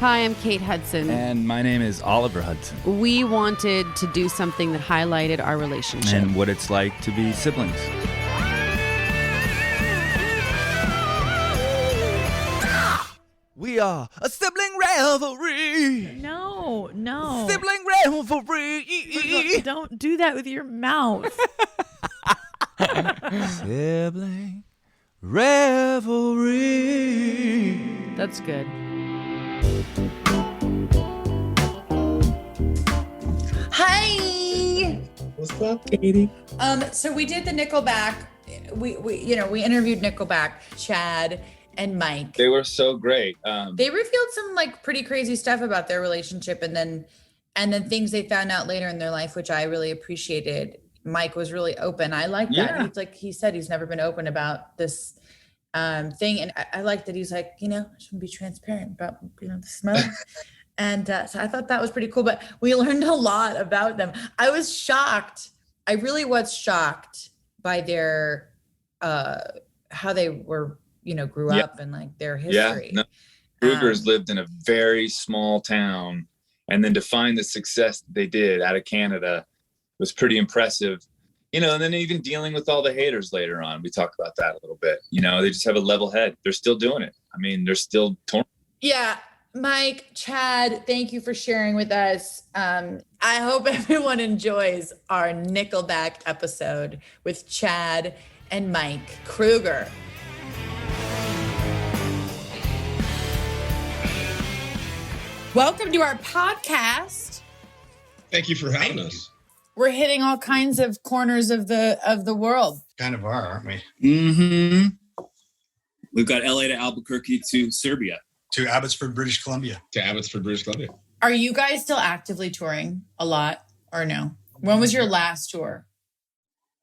Hi, I'm Kate Hudson. And my name is Oliver Hudson. We wanted to do something that highlighted our relationship. And what it's like to be siblings. We are a sibling rivalry. No. Sibling rivalry. Don't do that with your mouth. Sibling rivalry. That's good. Hi. What's up, Katie? So we did the Nickelback. We interviewed Nickelback, Chad and Mike. They were so great. They revealed some like pretty crazy stuff about their relationship, and then things they found out later in their life, which I really appreciated. Mike was really open. I like that. Yeah. He's like, he said he's never been open about this thing, and I like that he's like, I shouldn't be transparent about the smoke. And so I thought that was pretty cool, but we learned a lot about them. I was shocked. I really was shocked by their, how they were, grew up and like their history. Yeah, Krugers lived in a very small town, and then to find the success that they did out of Canada was pretty impressive. And then even dealing with all the haters later on, we talked about that a little bit. They just have a level head. They're still doing it. I mean, they're still torn. Yeah. Mike, Chad, thank you for sharing with us. I hope everyone enjoys our Nickelback episode with Chad and Mike Kruger. Welcome to our podcast. Thank you for having us. We're hitting all kinds of corners of the world. Kind of are, aren't we? Mm-hmm. We've got LA to Albuquerque to Serbia. To Abbotsford, British Columbia. Are you guys still actively touring a lot or no? When was your last tour?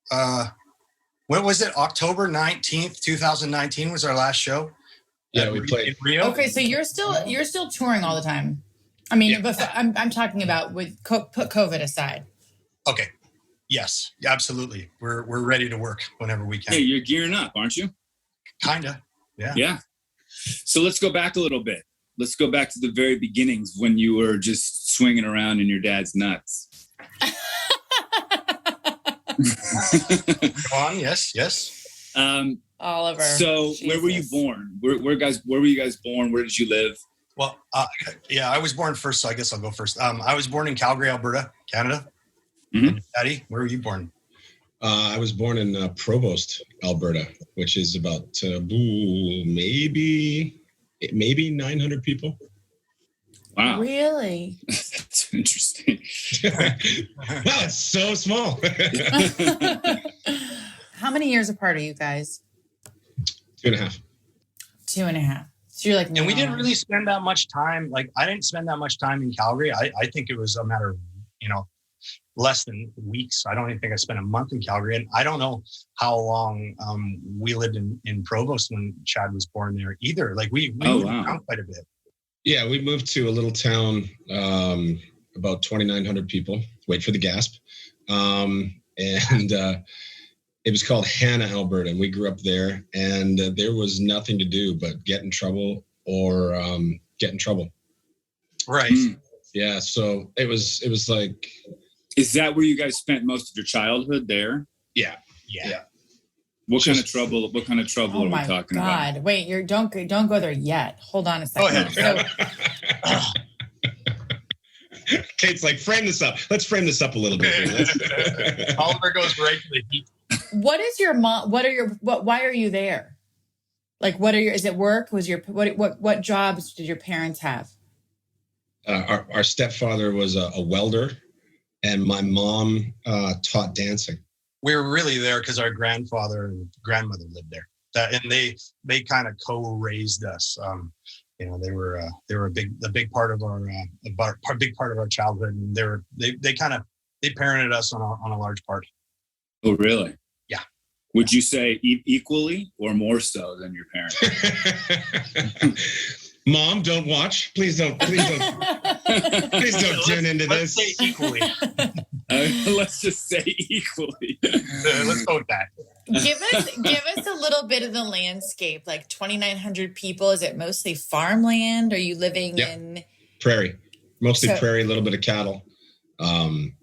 When was it? October 19th, 2019 was our last show. Yeah, we played in Rio. Okay, so you're still touring all the time. I mean, but I'm talking about put COVID aside. Okay. Yes, absolutely. We're ready to work whenever we can. Hey, you're gearing up, aren't you? Kinda. Yeah. Yeah. So let's go back a little bit. Let's go back to the very beginnings when you were just swinging around in your dad's nuts. Go on. Yes. Oliver. So Jesus. Where were you born? Where were you guys born? Where did you live? Well, I was born first, so I guess I'll go first. I was born in Calgary, Alberta, Canada. Mm-hmm. Daddy, where were you born? I was born in Provost, Alberta, which is about maybe 900 people. Wow. Really? That's interesting. Wow, it's so small. How many years apart are you guys? 2.5. 2.5. So you're like, and we didn't really spend that much time. Like, I didn't spend that much time in Calgary. I think it was a matter of, less than weeks. I don't even think I spent a month in Calgary. And I don't know how long we lived in Provost when Chad was born there either. Like we moved around quite a bit. Yeah, we moved to a little town, about 2,900 people. Wait for the gasp. And it was called Hanna, Alberta. And we grew up there, and there was nothing to do but get in trouble or get in trouble. Right. Yeah. So it was like. Is that where you guys spent most of your childhood there? Yeah. What kind of trouble are we talking about? God. Wait, don't go there yet. Hold on a second. Go ahead. Kate's like, frame this up. Let's frame this up a little bit. Oliver goes right to the heat. What is your mom? Why are you there? Like, is it work? What jobs did your parents have? Our stepfather was a welder, and my mom taught dancing. We were really there because our grandfather and grandmother lived there, and they kind of co-raised us. They were a big part of our childhood, and they parented us on a large part. Oh, really? Yeah. Would you say equally or more so than your parents? Mom, don't watch. Please don't tune into this. Let's say equally. Let's just say equally. Let's go with that. Give us a little bit of the landscape. Like 2,900 people. Is it mostly farmland? Are you living in prairie? Mostly prairie, a little bit of cattle, and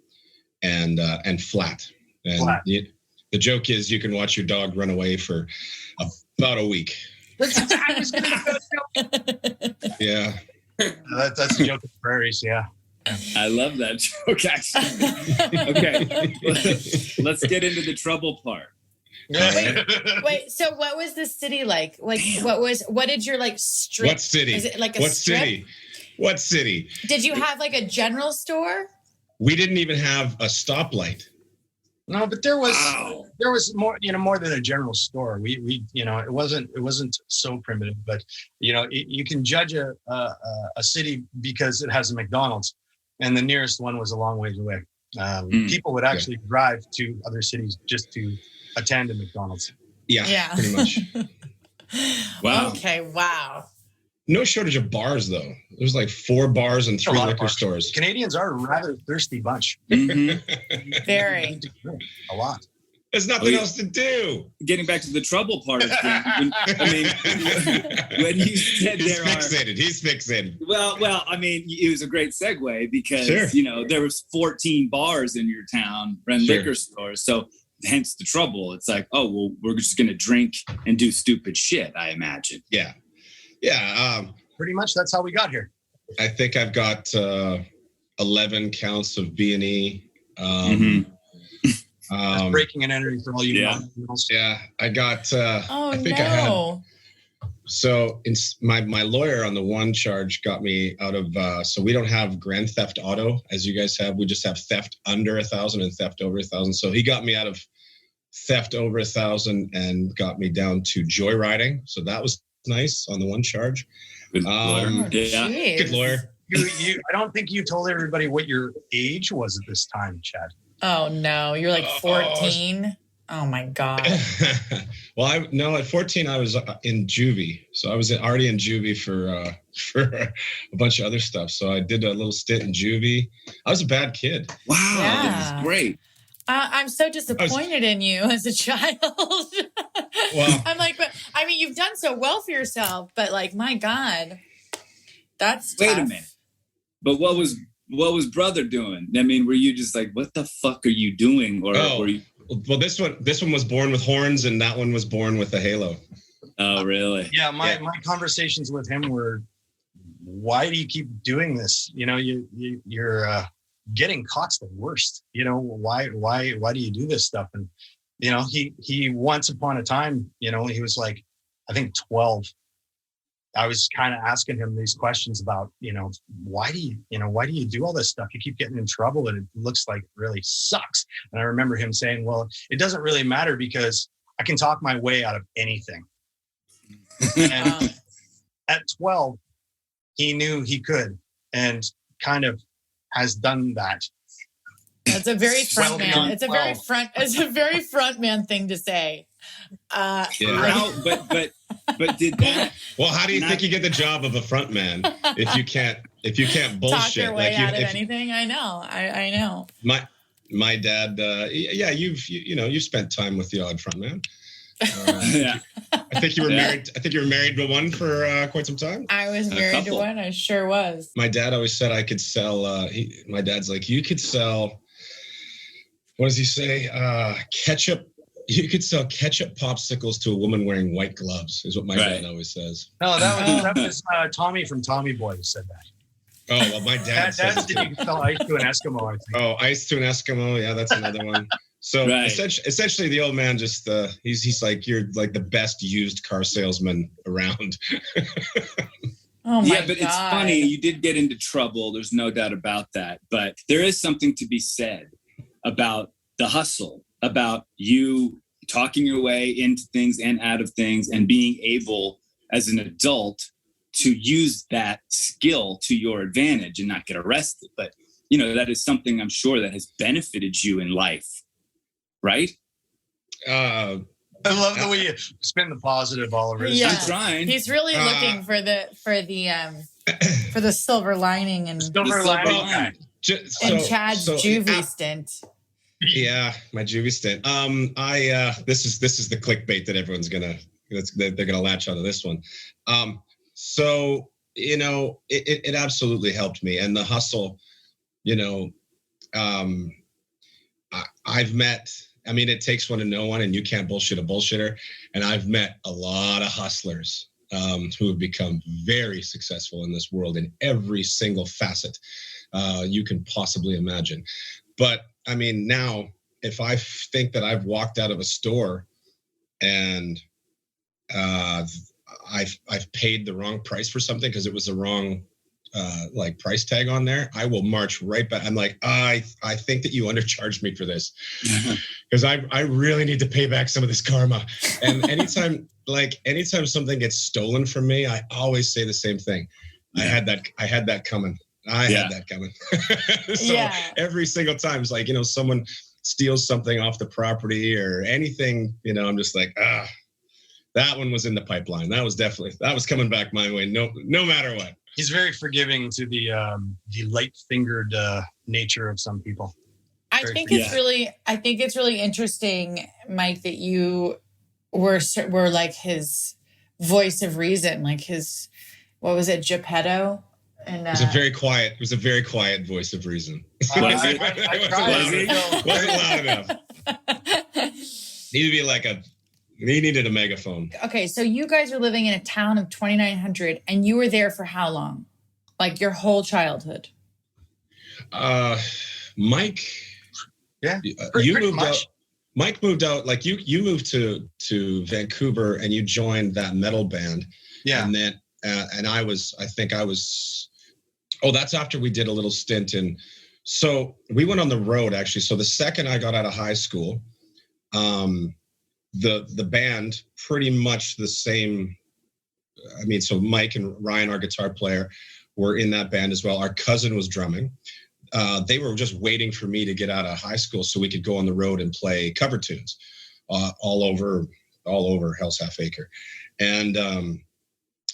flat. And Flat. The joke is you can watch your dog run away for about a week. Yeah. That's a joke of prairies, yeah. I love that joke, actually. Okay, let's get into the trouble part. Wait. So, what was the city like? Like, what did your like strip? What city? Is it like a what strip? city? What city? Did you have like a general store? We didn't even have a stoplight. No, but there was more, more than a general store. We it wasn't so primitive, but you can judge a city because it has a McDonald's, and the nearest one was a long ways away. People would actually drive to other cities just to attend a McDonald's. Yeah. Pretty much. Wow. Okay. Wow. No shortage of bars, though. There's like 4 bars and 3 liquor stores. Canadians are a rather thirsty bunch. Mm-hmm. Very. A lot. There's nothing else to do. Getting back to the trouble part of things, when you said He's fixated. Well, I mean, it was a great segue because, there was 14 bars in your town and liquor stores. So hence the trouble. It's like, oh, well, we're just going to drink and do stupid shit, I imagine. Yeah. Pretty much that's how we got here. I think I've got 11 counts of B&E. That's breaking and entering for all you non-criminals. Yeah, I got. I think I had. So my lawyer on the one charge got me out of. So we don't have grand theft auto as you guys have. We just have theft under 1,000 and theft over 1,000. So he got me out of theft over 1,000 and got me down to joyriding. So that was nice on the one charge. Good lawyer. Good lawyer. I don't think you told everybody what your age was at this time, Chad. Oh no, you're like 14. Oh my God. Well, at 14 I was in juvie, so I was already in juvie for a bunch of other stuff. So I did a little stint in juvie. I was a bad kid. Wow, this is great. I'm so disappointed in you as a child. Well, I'm like, but I mean, you've done so well for yourself, but like, my God, that's tough. Wait a minute. But what was brother doing? I mean, were you just like, what the fuck are you doing? Or were you? Well, this one was born with horns, and that one was born with a halo. Oh, really? Yeah, my conversations with him were, why do you keep doing this? You're getting caught's the worst. Why do you do this stuff? And he once upon a time, he was like, I think 12. I was kind of asking him these questions about, why do you do all this stuff? You keep getting in trouble and it looks like it really sucks. And I remember him saying, well, it doesn't really matter because I can talk my way out of anything. And at 12, he knew he could and kind of has done that. That's a very front man. It's a very front man thing to say. But did that? Well, how do you think you get the job of a front man if you can't bullshit? Talk your way out of anything? I know. I know. My dad. You've spent time with the odd front man. I think you were married. I think you were married to one for quite some time. I was married to one. I sure was. My dad always said I could sell. My dad's like, you could sell. What does he say? Ketchup. You could sell ketchup popsicles to a woman wearing white gloves, is what my dad always says. No, that was Tommy from Tommy Boy who said that. Oh, well, my dad said that. You can sell ice to an Eskimo, I think. Oh, ice to an Eskimo. Yeah, that's another one. So essentially, the old man just, he's like, you're like the best used car salesman around. Oh my God. But it's funny. You did get into trouble. There's no doubt about that. But there is something to be said about the hustle, about you talking your way into things and out of things and being able as an adult to use that skill to your advantage and not get arrested. But, that is something I'm sure that has benefited you in life, right? I love the way you spin the positive all over. Yeah. I'm trying. He's really looking for the silver lining and silver lining. in Chad's juvie stint. Yeah, my juvie stint. This is the clickbait that everyone's they're gonna latch onto this one. So it absolutely helped me, and the hustle. I've met. I mean, it takes one to know one, and you can't bullshit a bullshitter. And I've met a lot of hustlers who have become very successful in this world in every single facet you can possibly imagine. But I mean, now if I think that I've walked out of a store and I've paid the wrong price for something because it was the wrong price tag on there, I will march right back. I'm like, I think that you undercharged me for this because I really need to pay back some of this karma. And anytime something gets stolen from me, I always say the same thing. I had that coming. I had that coming. So every single time it's like, someone steals something off the property or anything, I'm just like, that one was in the pipeline. That was coming back my way. No matter what. He's very forgiving to the light-fingered nature of some people. I think it's really interesting, Mike, that you were like his voice of reason, like his, what was it, Geppetto? And it was a very quiet voice of reason. I Wasn't loud enough. He needed a megaphone. Okay, so you guys are living in a town of 2,900, and you were there for how long? Like your whole childhood? Mike. Yeah. You moved out. Mike moved out. Like you moved to Vancouver, and you joined that metal band. Yeah. And then, I think I was. Oh, that's after we did a little stint in. So we went on the road actually. So the second I got out of high school, the band pretty much the same. I mean, so Mike and Ryan, our guitar player, were in that band as well. Our cousin was drumming. They were just waiting for me to get out of high school so we could go on the road and play cover tunes all over Hell's Half Acre. And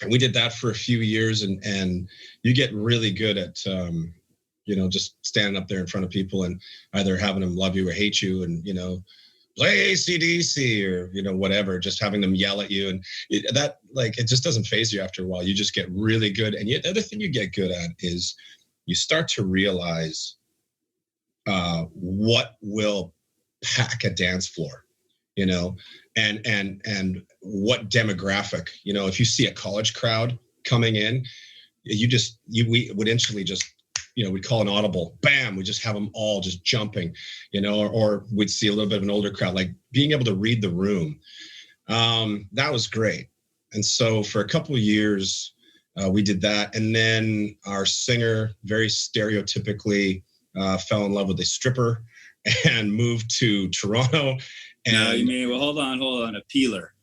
we did that for a few years, and you get really good at just standing up there in front of people and either having them love you or hate you, and play AC/DC or whatever, just having them yell at you, and it just doesn't faze you after a while. You just get really good. And yet the other thing you get good at is you start to realize what will pack a dance floor, and what demographic, if you see a college crowd coming in, we would instantly just, we'd call an audible, bam, we just have them all just jumping, or we'd see a little bit of an older crowd, like being able to read the room. That was great. And so for a couple of years, we did that. And then our singer very stereotypically fell in love with a stripper and moved to Toronto. And no, you mean, hold on, a peeler.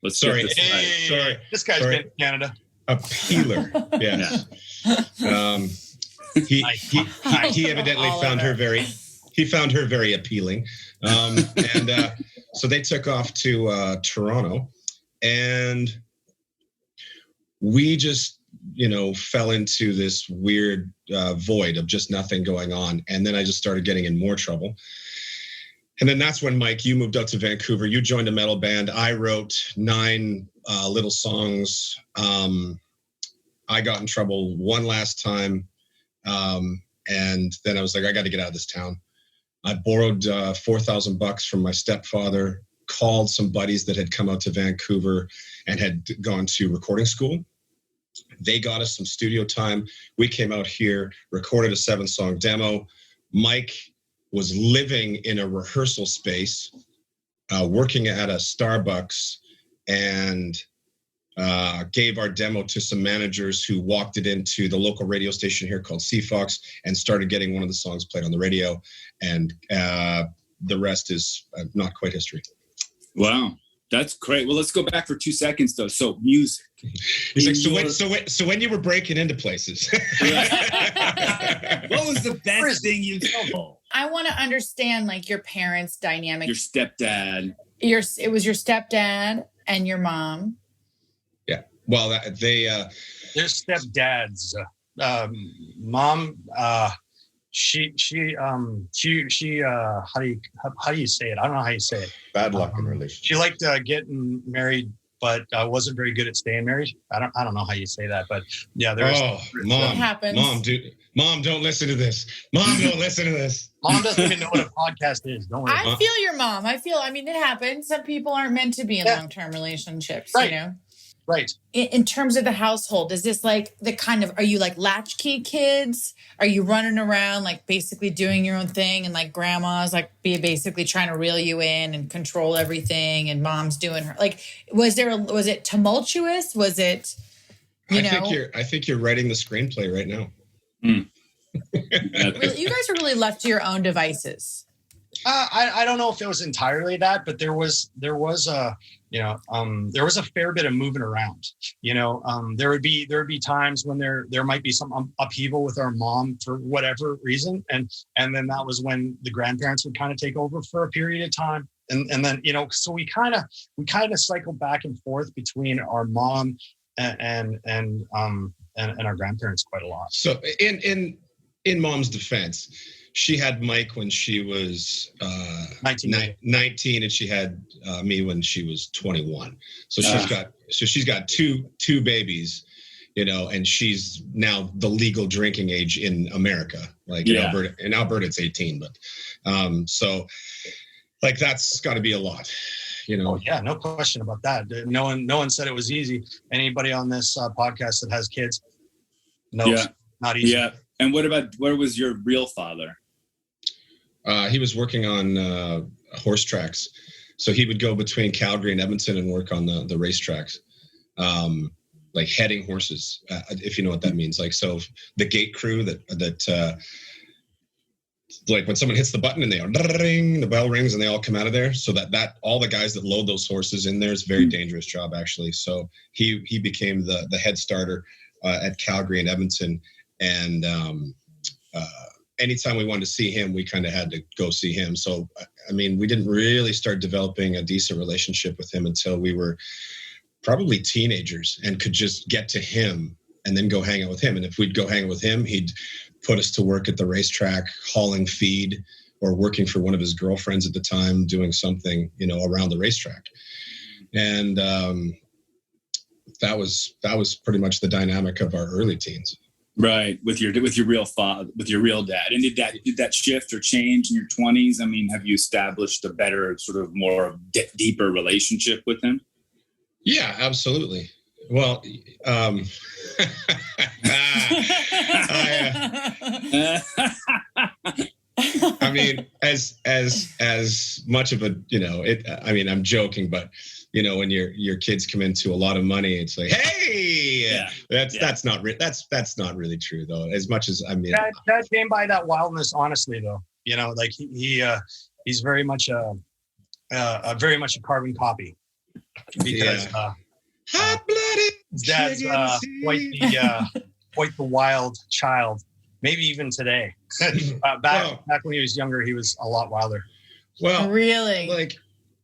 Let's sorry. This guy's been in Canada. A peeler, yes. He evidently found her very appealing. So they took off to Toronto, and we just, fell into this weird void of just nothing going on. And then I just started getting in more trouble. And then that's when, Mike, you moved out to Vancouver. You joined a metal band. I wrote 9 little songs. I got in trouble one last time. And then I was like, I got to get out of this town. I borrowed $4,000 from my stepfather, called some buddies that had come out to Vancouver and had gone to recording school. They got us some studio time. We came out here, recorded a 7-song demo. Mike was living in a rehearsal space, working at a Starbucks, and gave our demo to some managers who walked it into the local radio station here called CFox and started getting one of the songs played on the radio. And the rest is not quite history. Wow. That's great. Well, let's go back for 2 seconds though. So music. He's like, so when you were breaking into places. What was the best thing you told? I want to understand like your parents' dynamic. Your stepdad. It was your stepdad and your mom. Yeah. Well, their stepdads. Mom she how do you say it? I don't know how you say it. Bad luck in relationship. She liked getting married, but wasn't very good at staying married. I don't know how you say that, but yeah, there's. Oh, mom, happens. Mom, don't listen to this. Mom, don't listen to this. Mom doesn't even know what a podcast is. Don't worry. I feel your mom. I mean, it happens. Some people aren't meant to be in long-term relationships, Right. you know? Right. In terms of the household, is this like the kind of, are you like latchkey kids? Are you running around like basically doing your own thing and like grandma's like basically trying to reel you in and control everything and mom's doing her, like, was it tumultuous? Was it, I think you're writing the screenplay right now. Really, you guys are really left to your own devices. I don't know if it was entirely that, but there was a fair bit of moving around. There would be times when there might be some upheaval with our mom for whatever reason, and then that was when the grandparents would kind of take over for a period of time, and then so we kind of cycled back and forth between our mom and our grandparents quite a lot. So in mom's defense, she had Mike when she was 19, and she had me when she was 21. So she's got two babies, and she's now the legal drinking age in America. Like in Alberta it's 18, but so like that's got to be a lot. Oh yeah, no question about that. No one said it was easy. Anybody on this podcast that has kids knows not easy. Yeah. And where was your real father? He was working on horse tracks. So he would go between Calgary and Edmonton and work on the racetracks, like heading horses, if you know what that means. Like, so the gate crew that like when someone hits the button and the bell rings and they all come out of there. So that all the guys that load those horses in there is a very dangerous job, actually. So he became the head starter at Calgary and Edmonton. And anytime we wanted to see him, we kind of had to go see him. So, I mean, we didn't really start developing a decent relationship with him until we were probably teenagers and could just get to him and then go hang out with him. And if we'd go hang out with him, he'd put us to work at the racetrack, hauling feed, or working for one of his girlfriends at the time, doing something, around the racetrack. And that was pretty much the dynamic of our early teens. Right, with your real father, with your real dad. And did that shift or change in your 20s? I mean, have you established a better, sort of more deeper relationship with him? Yeah, absolutely. Well, I mean, as much of a, I'm joking, but when your kids come into a lot of money, it's like, hey, that's not really true though. As much as that came by that wildness, honestly though. Like he's very much a carbon copy because hot-blooded. His dad's quite the wild child. Maybe even today. Back when he was younger, he was a lot wilder. Well, really, like.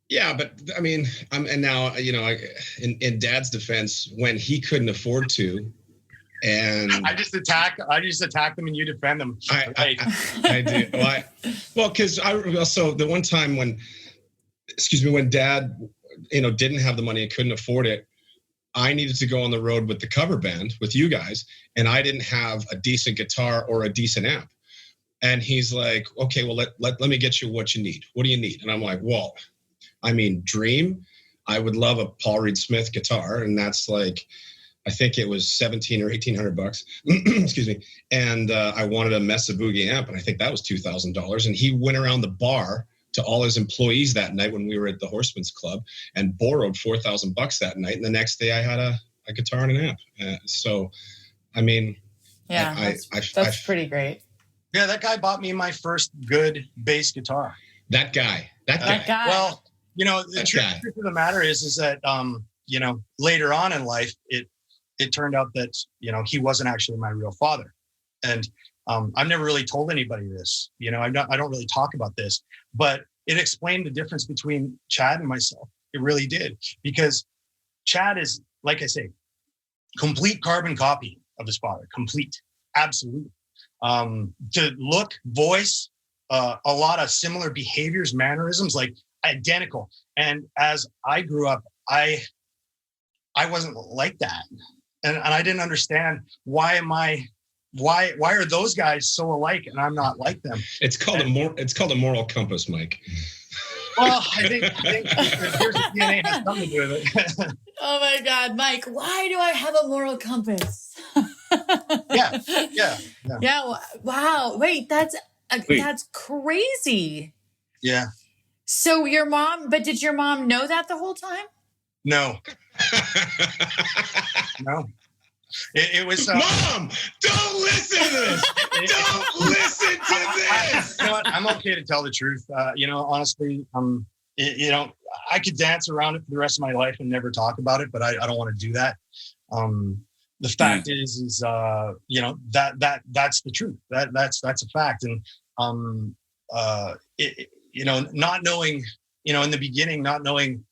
Yeah, but I mean, and now, in Dad's defense, when he couldn't afford to, and I just attack them and you defend them. I do. Well, because so the one time when Dad, didn't have the money and couldn't afford it, I needed to go on the road with the cover band with you guys, and I didn't have a decent guitar or a decent amp. And he's like, okay, well, let me get you what you need. What do you need? And I'm like, well, I mean, dream. I would love a Paul Reed Smith guitar, and that's like, I think it was $1,700 or $1,800. Excuse me. And I wanted a Mesa Boogie amp, and I think that was $2,000. And he went around the bar to all his employees that night when we were at the Horseman's Club and borrowed $4,000 that night. And the next day, I had a guitar and an amp. So, I mean, yeah, that's pretty great. Yeah, that guy bought me my first good bass guitar. That guy. Well. The truth of the matter is that, later on in life, it turned out that, he wasn't actually my real father. And I've never really told anybody this, I don't really talk about this, but it explained the difference between Chad and myself. It really did, because Chad is, like I say, complete carbon copy of his father, complete, absolute. to look, voice, a lot of similar behaviors, mannerisms, like identical. And as I grew up, I wasn't like that. And I didn't understand why are those guys so alike and I'm not like them? It's called a moral compass, Mike. Well, I think here's DNA has something to do with it. Oh my God, Mike, why do I have a moral compass? Yeah. Yeah. Wow. Wait, that's crazy. Yeah. So did your mom know that the whole time? No. No. It was Mom, don't listen to this. Don't listen to this. You know what? I'm okay to tell the truth. Honestly, I could dance around it for the rest of my life and never talk about it, but I don't want to do that. The fact is that's the truth. That's a fact. And not knowing, in the beginning, not knowing.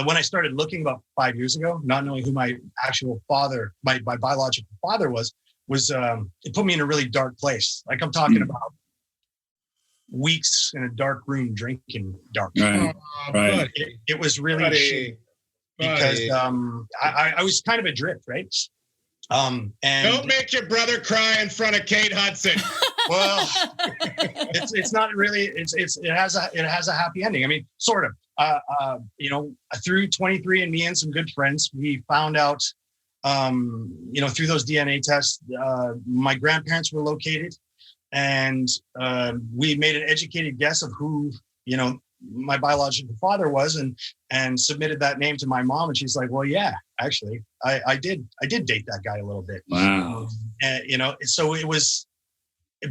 When I started looking about 5 years ago, not knowing who my actual father, my biological father was it put me in a really dark place. Like I'm talking about weeks in a dark room drinking dark. Right. It was really shitty because I was kind of adrift, right? And don't make your brother cry in front of Kate Hudson. Well, it's not really. It has a happy ending. I mean, sort of. Through 23andMe and some good friends, we found out, through those DNA tests, my grandparents were located, and we made an educated guess of who, my biological father was, and submitted that name to my mom, and she's like, "Well, yeah, actually, I did date that guy a little bit." Wow. So it was,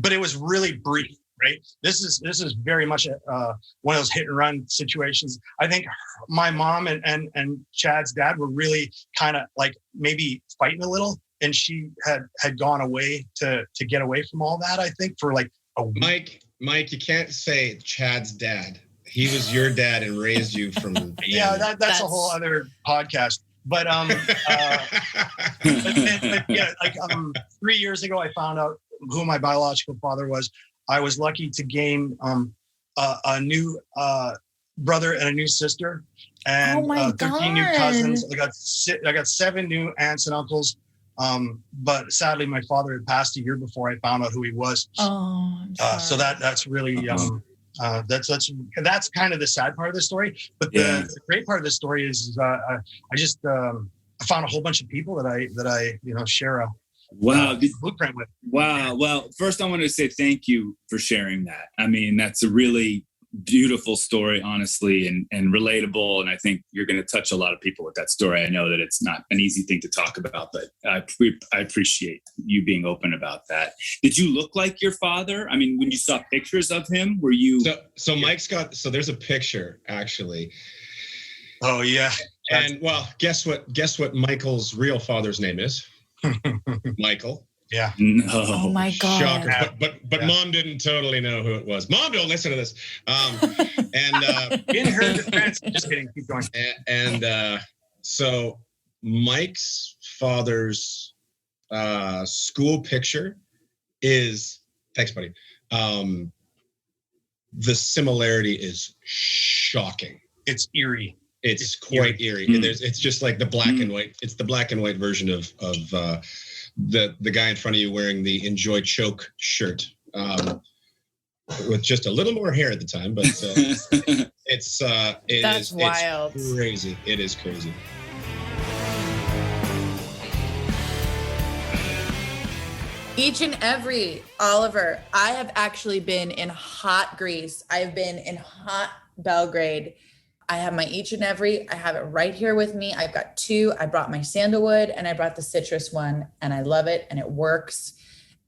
but it was really brief. Right. This is very much one of those hit and run situations. I think my mom and Chad's dad were really kind of like maybe fighting a little, and she had gone away to get away from all that. I think for like a week. Mike, you can't say Chad's dad. He was your dad and raised you from. Yeah, that's a whole other podcast. But 3 years ago, I found out who my biological father was. I was lucky to gain a new brother and a new sister, and 13 new cousins. I got 7 new aunts and uncles. But sadly, my father had passed a year before I found out who he was. Oh, so that's really that's kind of the sad part of the story. But the great part of the story is I found a whole bunch of people that I share a blueprint with. Wow. Well, first I want to say thank you for sharing that. I mean, that's a really beautiful story, honestly, and relatable. And I think you're going to touch a lot of people with that story. I know that it's not an easy thing to talk about, but I appreciate you being open about that. Did you look like your father? I mean, when you saw pictures of him, were you? So Mike's got, so there's a picture actually. Oh yeah. And well, guess what Michael's real father's name is? Michael. Yeah. No. Oh my God. Shocker. But Mom didn't totally know who it was. Mom, don't listen to this. In her defense, just kidding. Keep going. So Mike's father's school picture is, thanks, buddy. The similarity is shocking. It's eerie. It's quite eerie. It's just like the black and white. It's the black and white version of the guy in front of you wearing the Enjoy Choke shirt with just a little more hair at the time, but That's wild. It's crazy. It is crazy. Each and every, Oliver, I have actually been in hot Greece. I've been in hot Belgrade. I have my each and every. I have it right here with me. I've got 2. I brought my sandalwood and I brought the citrus one, and I love it and it works.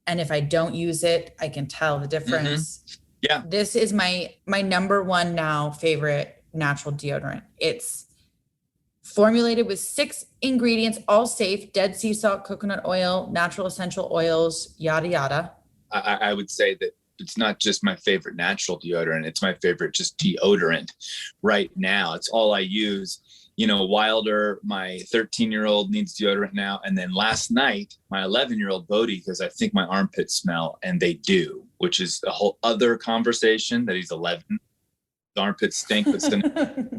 And if I don't use it, I can tell the difference. Mm-hmm. Yeah. This is my number one now favorite natural deodorant. It's formulated with 6 ingredients, all safe: dead sea salt, coconut oil, natural essential oils, yada, yada. I would say that it's not just my favorite natural deodorant. It's my favorite just deodorant right now. It's all I use. Wilder, my 13-year-old needs deodorant now. And then last night, my 11-year-old Bodie, because I think my armpits smell, and they do, which is a whole other conversation that he's 11. The armpits stink, but still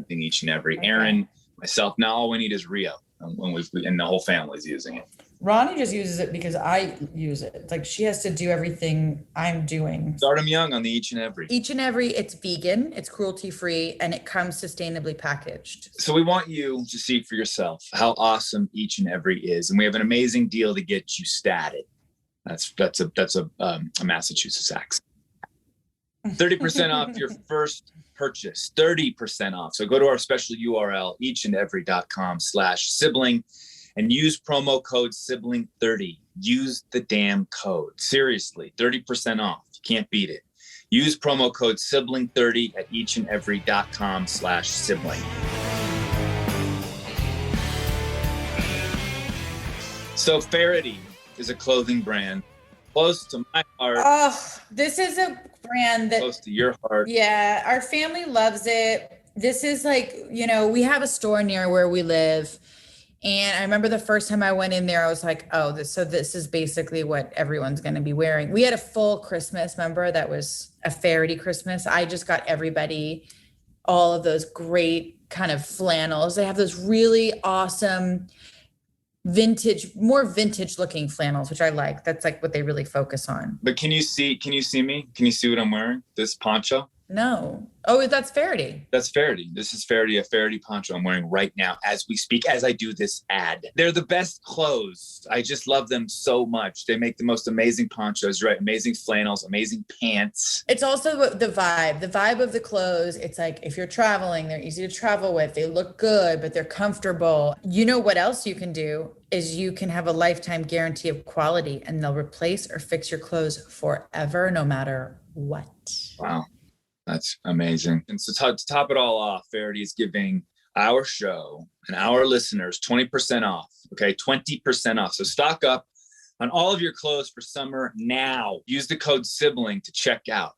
each and every. Aaron, myself, now all we need is Rio. And the whole family's using it. Ronnie just uses it because I use it. It's like she has to do everything I'm doing. Start them young on the each and every. Each and every, it's vegan, it's cruelty-free, and it comes sustainably packaged. So we want you to see for yourself how awesome each and every is. And we have an amazing deal to get you statted. That's a Massachusetts accent. 30% off your first purchase, 30% off. So go to our special URL, eachandevery.com/sibling, and use promo code sibling30. Use the damn code. Seriously, 30% off. You can't beat it. Use promo code sibling30 at eachandevery.com/sibling. So Faraday is a clothing brand close to my heart. Oh, this is a brand that Close to your heart. Yeah, our family loves it. This is like, we have a store near where we live. And I remember the first time I went in there, I was like, oh, this is basically what everyone's going to be wearing. We had a full Christmas, remember? That was a Faraday Christmas. I just got everybody all of those great kind of flannels. They have those really awesome more vintage looking flannels, which I like. That's like what they really focus on. But can you see me? Can you see what I'm wearing? This poncho? No. Oh, that's Faraday. That's Faraday. This is Faraday, a Faraday poncho I'm wearing right now as we speak, as I do this ad. They're the best clothes. I just love them so much. They make the most amazing ponchos, right? Amazing flannels, amazing pants. It's also the vibe of the clothes. It's like, if you're traveling, they're easy to travel with. They look good, but they're comfortable. You know what else you can do is you can have a lifetime guarantee of quality, and they'll replace or fix your clothes forever, no matter what. Wow. That's amazing. And so to top it all off, Faraday is giving our show and our listeners 20% off. Okay, 20% off. So stock up on all of your clothes for summer now. Use the code sibling to check out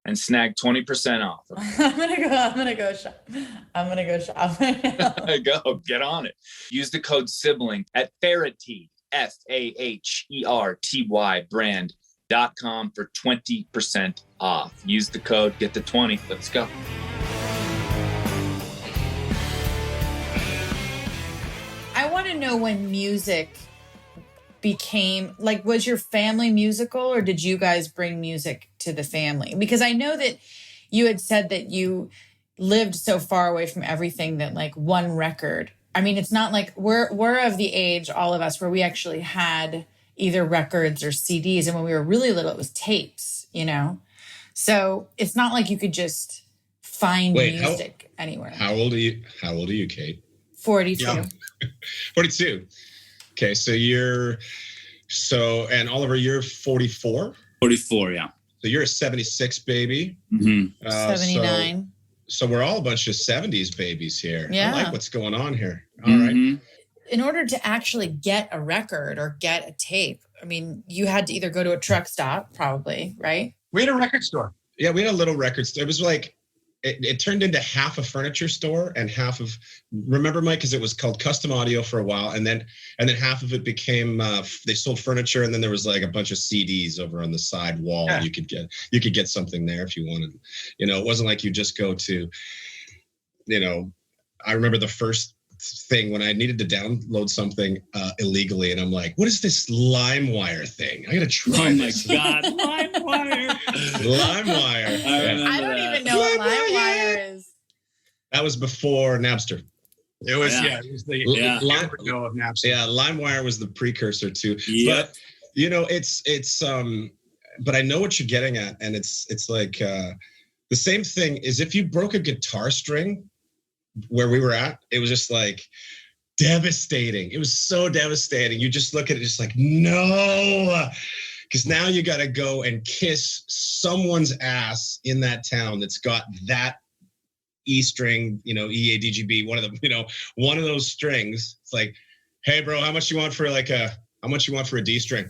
and snag 20% off. I'm gonna go shop. Go, get on it. Use the code sibling at Faherty, FAHERTY brand.com for 20% off. Use the code, get the 20. Let's go. I want to know when music became, like, was your family musical, or did you guys bring music to the family? Because I know that you had said that you lived so far away from everything that like one record. I mean, it's not like we're of the age, all of us, where we actually had either records or CDs. And when we were really little, it was tapes, So it's not like you could just find music anywhere. How old are you, Kate? 42. Yeah. 42. Okay, and Oliver, you're 44? 44, yeah. So you're a 76 baby. Mm-hmm. 79. So we're all a bunch of 70s babies here. Yeah. I like what's going on here. All right. In order to actually get a record or get a tape, I mean, you had to either go to a truck stop, probably, right? We had a record store. Yeah, we had a little record store. It was like, it turned into half a furniture store and half of, remember, Mike, because it was called Custom Audio for a while. And then half of it became, they sold furniture, and then there was like a bunch of CDs over on the side wall. Yeah. You could get something there if you wanted. It wasn't like you just go to, I remember the first thing when I needed to download something illegally, and I'm like, what is this LimeWire thing? I gotta try this. Oh my God, LimeWire. LimeWire. I don't even know what LimeWire is. That was before Napster. It was, it was the embryo of Napster. Yeah, LimeWire was the precursor to. Yep. But it's but I know what you're getting at, and it's like the same thing is if you broke a guitar string where we were at, it was just like devastating. It was so devastating. You just look at it just like, no, because now you got to go and kiss someone's ass in that town that's got that E string, E, A, D, G, B, one of them, one of those strings. It's like, hey bro, how much you want for a D string?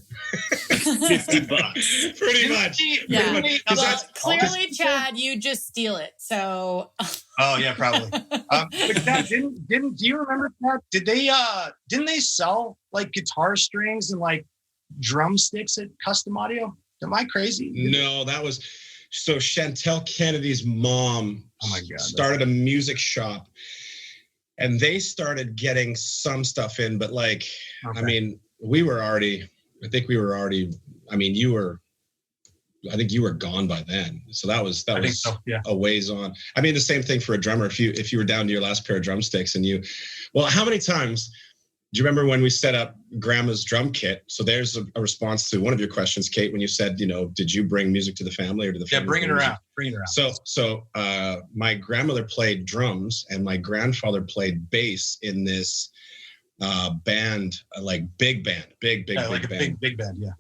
$50. Pretty much. Yeah. Pretty much. Well, clearly, Chad, you just steal it. So Oh yeah, probably. But Dad, didn't do you remember that? Didn't they sell like guitar strings and like drumsticks at Custom Audio? Am I crazy? No, that was so Chantel Kennedy's mom started a music shop, and they started getting some stuff in, but like, I mean, I think you were gone by then. So that was a ways on. I mean, the same thing for a drummer. If you were down to your last pair of drumsticks and how many times do you remember when we set up Grandma's drum kit? So there's a response to one of your questions, Kate, when you said, did you bring music to the family or to the family? Yeah, bring it around. So my grandmother played drums and my grandfather played bass in this band, like big band. Big band, yeah.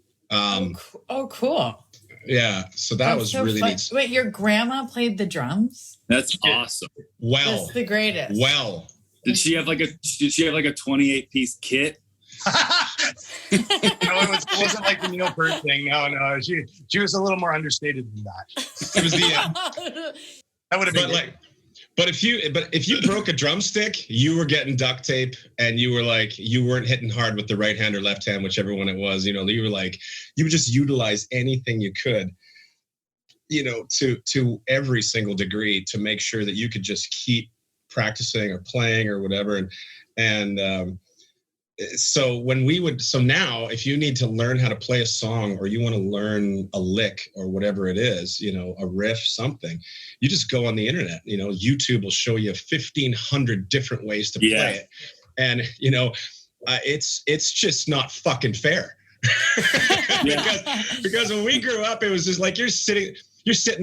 Cool. Yeah, so that was so really neat. Wait, your grandma played the drums? That's awesome. Well, that's the greatest. Well, did she have like a 28-piece kit? No, it wasn't like the Neil Peart thing. No, she was a little more understated than that. It was that would have been like. But if you broke a drumstick, you were getting duct tape, and you weren't hitting hard with the right hand or left hand, whichever one it was. You would just utilize anything you could, to every single degree to make sure that you could just keep practicing or playing or whatever. So now if you need to learn how to play a song or you want to learn a lick or whatever it is, a riff, something, you just go on the internet. YouTube will show you 1,500 different ways to play it. And, it's just not fucking fair. because when we grew up, it was just like you're sitting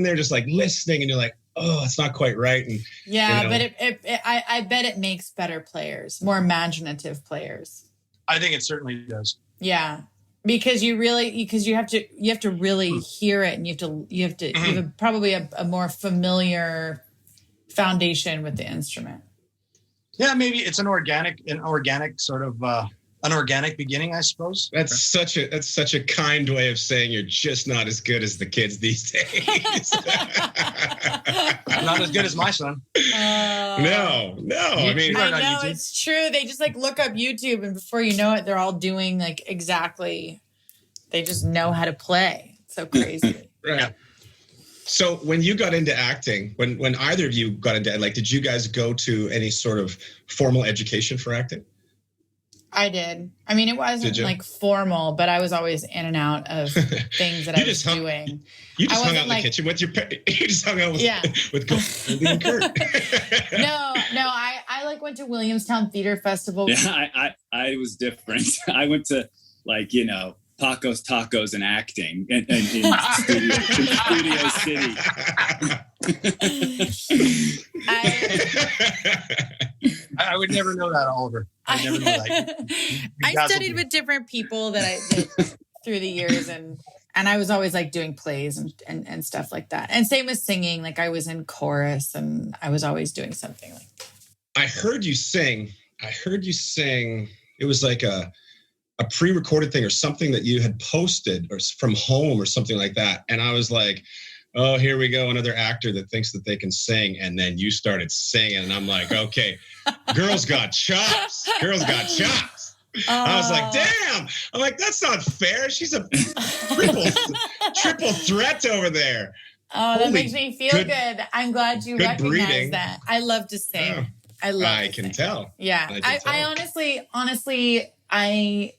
there just like listening and you're like, oh, it's not quite right. And but I bet it makes better players, more imaginative players. I think it certainly does. Yeah, because you have to really hear it, and you have probably a more familiar foundation with the instrument. Yeah, maybe it's an organic sort of an organic beginning, I suppose. That's such a kind way of saying you're just not as good as the kids these days. Not as good as my son. No. I mean, I know it's true. They just like look up YouTube, and before you know it, they're all doing like exactly. They just know how to play. It's so crazy. Right. Yeah. So when you got into acting, when either of you got into, like, did you guys go to any sort of formal education for acting? I did. I mean, it wasn't like formal, but I was always in and out of things that I was doing. You just hung out in the kitchen with your parents. You just hung out with Goldie and Kurt. No. I like went to Williamstown Theater Festival. Yeah, I was different. I went to Paco's Tacos and acting in Studio City. I would never know that, Oliver. I never know that. I studied with different people that through the years, and I was always like doing plays and stuff like that. And same with singing. Like I was in chorus, and I was always doing something like. I heard you sing. It was like a pre-recorded thing or something that you had posted or from home or something like that. And I was like, oh, here we go. Another actor that thinks that they can sing. And then you started singing. And I'm like, okay, girls got chops. I was like, damn. I'm like, that's not fair. She's a triple threat over there. Oh, that makes me feel good. I'm glad you recognize that. I love to sing. Oh, I can tell. Yeah. I honestly, I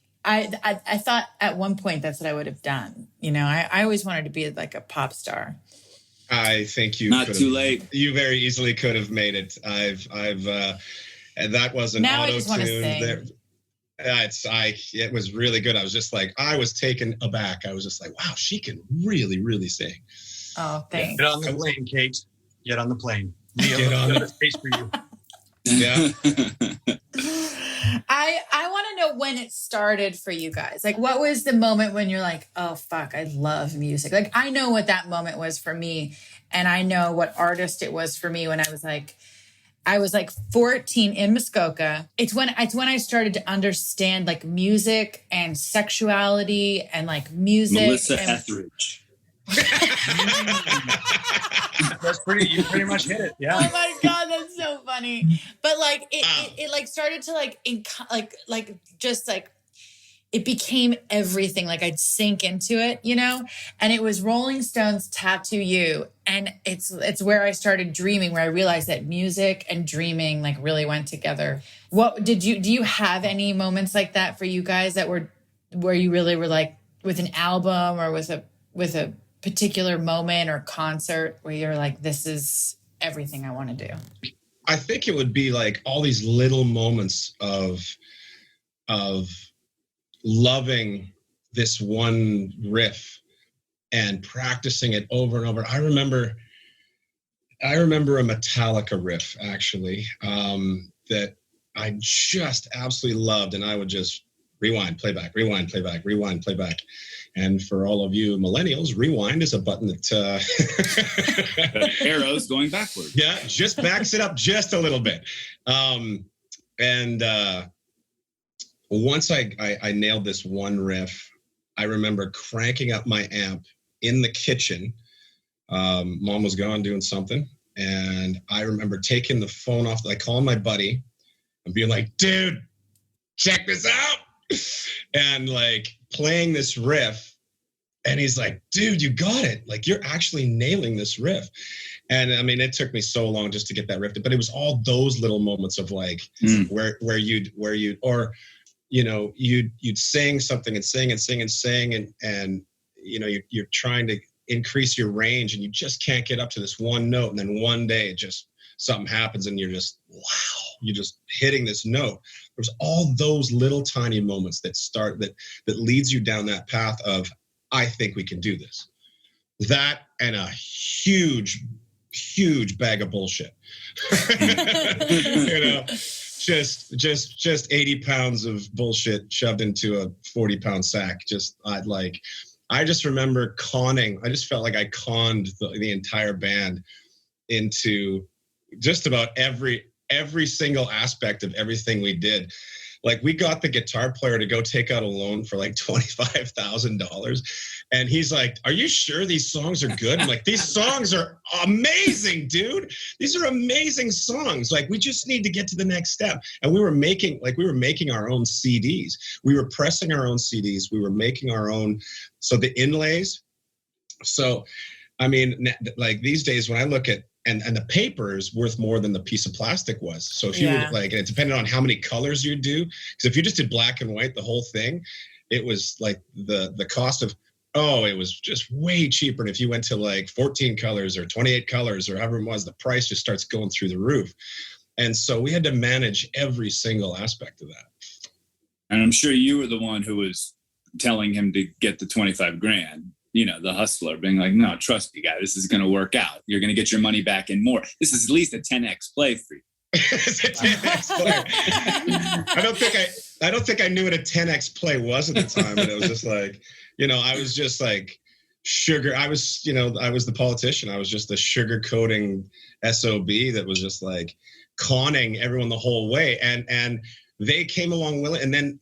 thought at one point that's what I would have done. I always wanted to be like a pop star. I think you not too late. You very easily could have made it. That was an now auto I just want to tune. It was really good. I was just like, I was taken aback. I was just like, wow, she can really, really sing. Oh, thanks. Get on the plane, Kate. Get on the plane. Get on the space for you. Yeah. I want to know when it started for you guys. Like, what was the moment when you're like, oh, fuck, I love music? Like, I know what that moment was for me. And I know what artist it was for me when I was like 14 in Muskoka. It's when I started to understand like music and sexuality and like music. Melissa Etheridge. You pretty much hit it. Yeah. Oh my God, that's so funny. But like it like started to it became everything. Like I'd sink into it, you know? And it was Rolling Stones' Tattoo You. And it's where I started dreaming, where I realized that music and dreaming like really went together. Do you have any moments like that for you guys that were where you really were like with an album or with a particular moment or concert where you're like, this is everything I want to do? I think it would be like all these little moments of loving this one riff and practicing it over and over. I remember a Metallica riff actually that I just absolutely loved, and I would just rewind, playback, rewind, playback, rewind, playback. And for all of you millennials, rewind is a button that arrows going backward. Yeah, just backs it up just a little bit. Once I nailed this one riff, I remember cranking up my amp in the kitchen. Mom was gone doing something. And I remember taking the phone off, like calling my buddy and being like, dude, check this out. And like playing this riff. And he's like, dude, you got it. Like, you're actually nailing this riff. And I mean, it took me so long just to get that riff, but it was all those little moments of like where you'd you know, you'd sing something and sing and sing and sing and you know, you're trying to increase your range and you just can't get up to this one note. And then one day it just, something happens and you're just, wow, you're just hitting this note. There's all those little tiny moments that leads you down that path of, I think we can do this. That and a huge bag of bullshit. You know, just 80 pounds of bullshit shoved into a 40-pound sack. I just remember conning. I just felt like I conned the entire band into just about every single aspect of everything we did. Like, we got the guitar player to go take out a loan for like $25,000. And he's like, are you sure these songs are good? I'm like, these songs are amazing, dude. These are amazing songs. Like, we just need to get to the next step. And we were making our own CDs. We were pressing our own CDs. We were making our own. So the inlays. So, I mean, like these days when I look at, and the paper is worth more than the piece of plastic was. So if you would like, and it depended on how many colors you do. Because if you just did black and white, the whole thing, it was like the cost of, it was just way cheaper. And if you went to like 14 colors or 28 colors or however it was, the price just starts going through the roof. And so we had to manage every single aspect of that. And I'm sure you were the one who was telling him to get the 25 grand. You know, the hustler being like, no, trust me, guy, this is going to work out. You're going to get your money back and more. This is at least a 10x play for you. It's a 10x play. I don't think I knew what a 10x play was at the time. And it was just like, you know, I was just like sugar. I was the politician. I was just the sugarcoating SOB that was just like conning everyone the whole way. And they came along willing. And then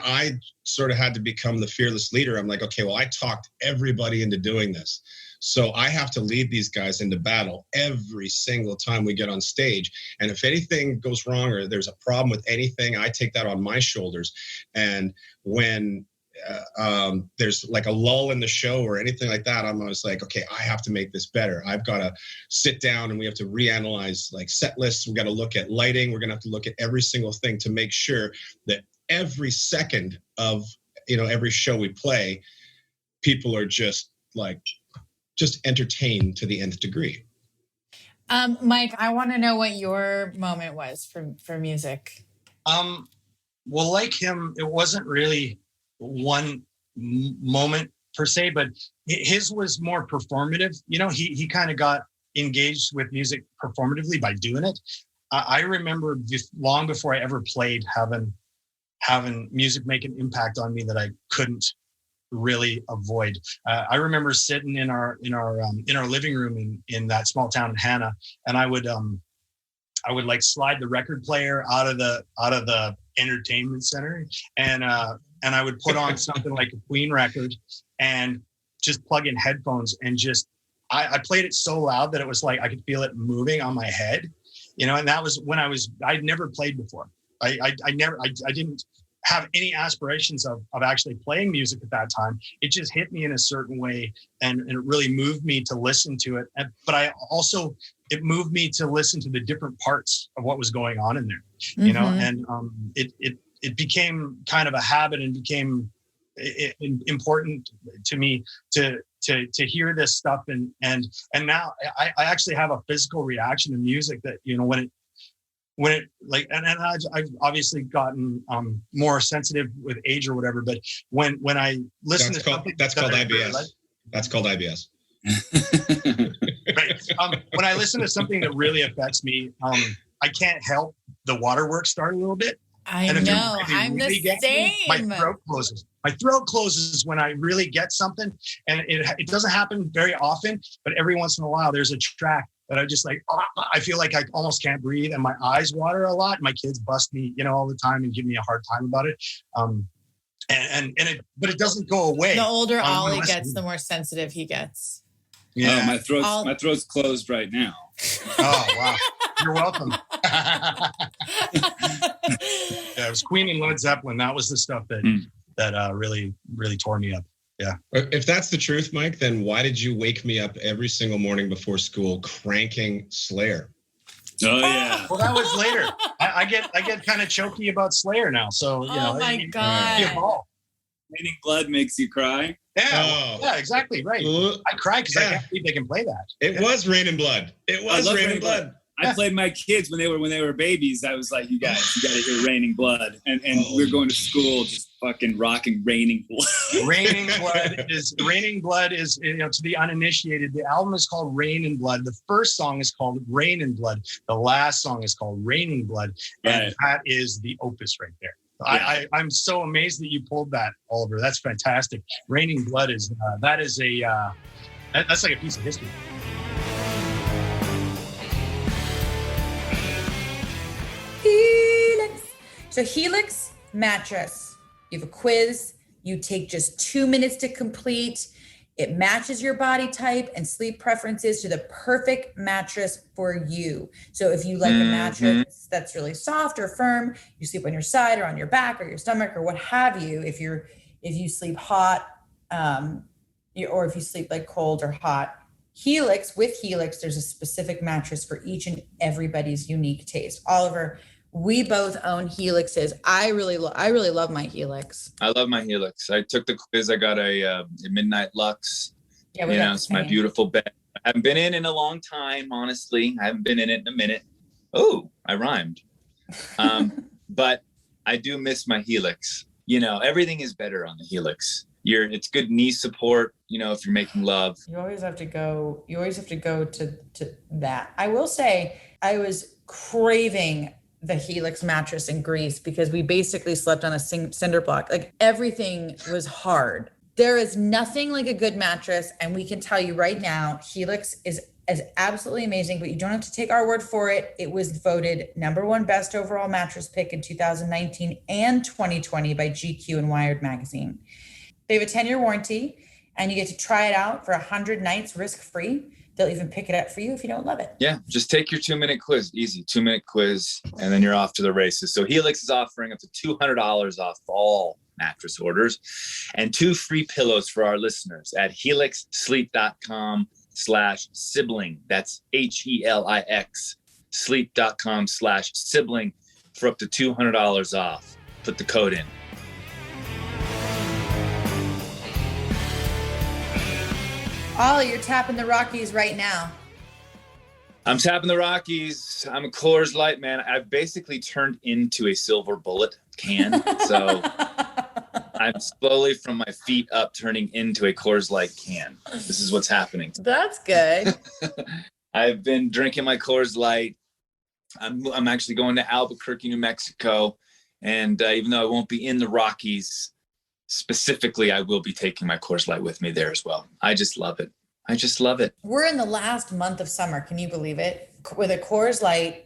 I sort of had to become the fearless leader. I'm like, okay, well, I talked everybody into doing this. So I have to lead these guys into battle every single time we get on stage. And if anything goes wrong or there's a problem with anything, I take that on my shoulders. And when there's like a lull in the show or anything like that, I'm always like, okay, I have to make this better. I've got to sit down and we have to reanalyze like set lists. We got to look at lighting. We're going to have to look at every single thing to make sure that every second of, you know, every show we play, people are just entertained to the nth degree. Mike, I want to know what your moment was for music. Well, like him, it wasn't really one moment per se, but his was more performative. You know, he kind of got engaged with music performatively by doing it. I remember long before I ever played, having music make an impact on me that I couldn't really avoid. I remember sitting in our living room in that small town in Hannah, and I would like slide the record player out of the entertainment center, and I would put on something like a Queen record, and just plug in headphones and just, I played it so loud that it was like I could feel it moving on my head, you know. And that was when I'd never played before. I didn't have any aspirations of actually playing music at that time. It just hit me in a certain way, and it really moved me to listen to it. But it moved me to listen to the different parts of what was going on in there, you know. And it became kind of a habit, and became important to me to hear this stuff, and now I actually have a physical reaction to music that, you know, when it like, and I've obviously gotten more sensitive with age or whatever, but when I listen to something that's called IBS. That's called IBS. Right. When I listen to something that really affects me, I can't help the waterworks start a little bit. I know. I'm the same. My throat closes. My throat closes when I really get something, and it doesn't happen very often, but every once in a while there's a track that I just like, I feel like I almost can't breathe, and my eyes water a lot. My kids bust me, you know, all the time and give me a hard time about it. But it doesn't go away. The older Ollie gets, the more sensitive he gets. Yeah, my throat's closed right now. Oh wow, you're welcome. Yeah, it was Queen and Led Zeppelin. That was the stuff that really tore me up. Yeah. If that's the truth, Mike, then why did you wake me up every single morning before school cranking Slayer? Oh yeah. Well, that was later. I get kind of choky about Slayer now. So you know. Oh my God. Raining Blood makes you cry. Yeah. Yeah. Exactly. Right. I cry because I can't believe they can play that. It was Raining Blood. It was Raining Blood. I played my kids when they were babies. I was like, you got to hear Raining Blood, and we were going to school just fucking rocking Raining Blood. Raining Blood is, you know, to the uninitiated, the album is called Rain and Blood. The first song is called Rain and Blood. The last song is called Raining Blood, and that is the opus right there. Yeah. I'm so amazed that you pulled that, Oliver. That's fantastic. Raining Blood is that's like a piece of history. Helix. So Helix mattress. You have a quiz. You take just 2 minutes to complete. It matches your body type and sleep preferences to the perfect mattress for you. So if you like a mattress that's really soft or firm, you sleep on your side or on your back or your stomach or what have you. If you sleep hot, or if you sleep like cold or hot, with Helix, there's a specific mattress for each and everybody's unique taste. Oliver, we both own Helixes. I really love my Helix. I love my Helix. I took the quiz. I got a Midnight Luxe. Yeah, you know, it's my beautiful bed. I haven't been in a long time, honestly. I haven't been in it in a minute. Oh, I rhymed. But I do miss my Helix. You know, everything is better on the Helix. It's good knee support, you know, if you're making love. You always have to go to that. I will say I was craving the Helix mattress in Greece because we basically slept on a cinder block. Like everything was hard. There is nothing like a good mattress. And we can tell you right now, Helix is absolutely amazing, but you don't have to take our word for it. It was voted #1 best overall mattress pick in 2019 and 2020 by GQ and Wired magazine. They have a 10-year warranty, and you get to try it out for 100 nights risk-free. They'll even pick it up for you if you don't love it. Yeah, just take your 2-minute quiz. Easy, 2-minute quiz, and then you're off to the races. So Helix is offering up to $200 off all mattress orders and 2 free pillows for our listeners at helixsleep.com/sibling. That's HELIX sleep.com/sibling for up to $200 off. Put the code in. Ollie, you're tapping the Rockies right now. I'm tapping the Rockies. I'm a Coors Light man. I've basically turned into a silver bullet can. So I'm slowly from my feet up turning into a Coors Light can. This is what's happening. That's good. I've been drinking my Coors Light. I'm actually going to Albuquerque, New Mexico. And even though I won't be in the Rockies specifically, I will be taking my Coors Light with me there as well. I just love it. We're in the last month of summer. Can you believe it? With a Coors Light,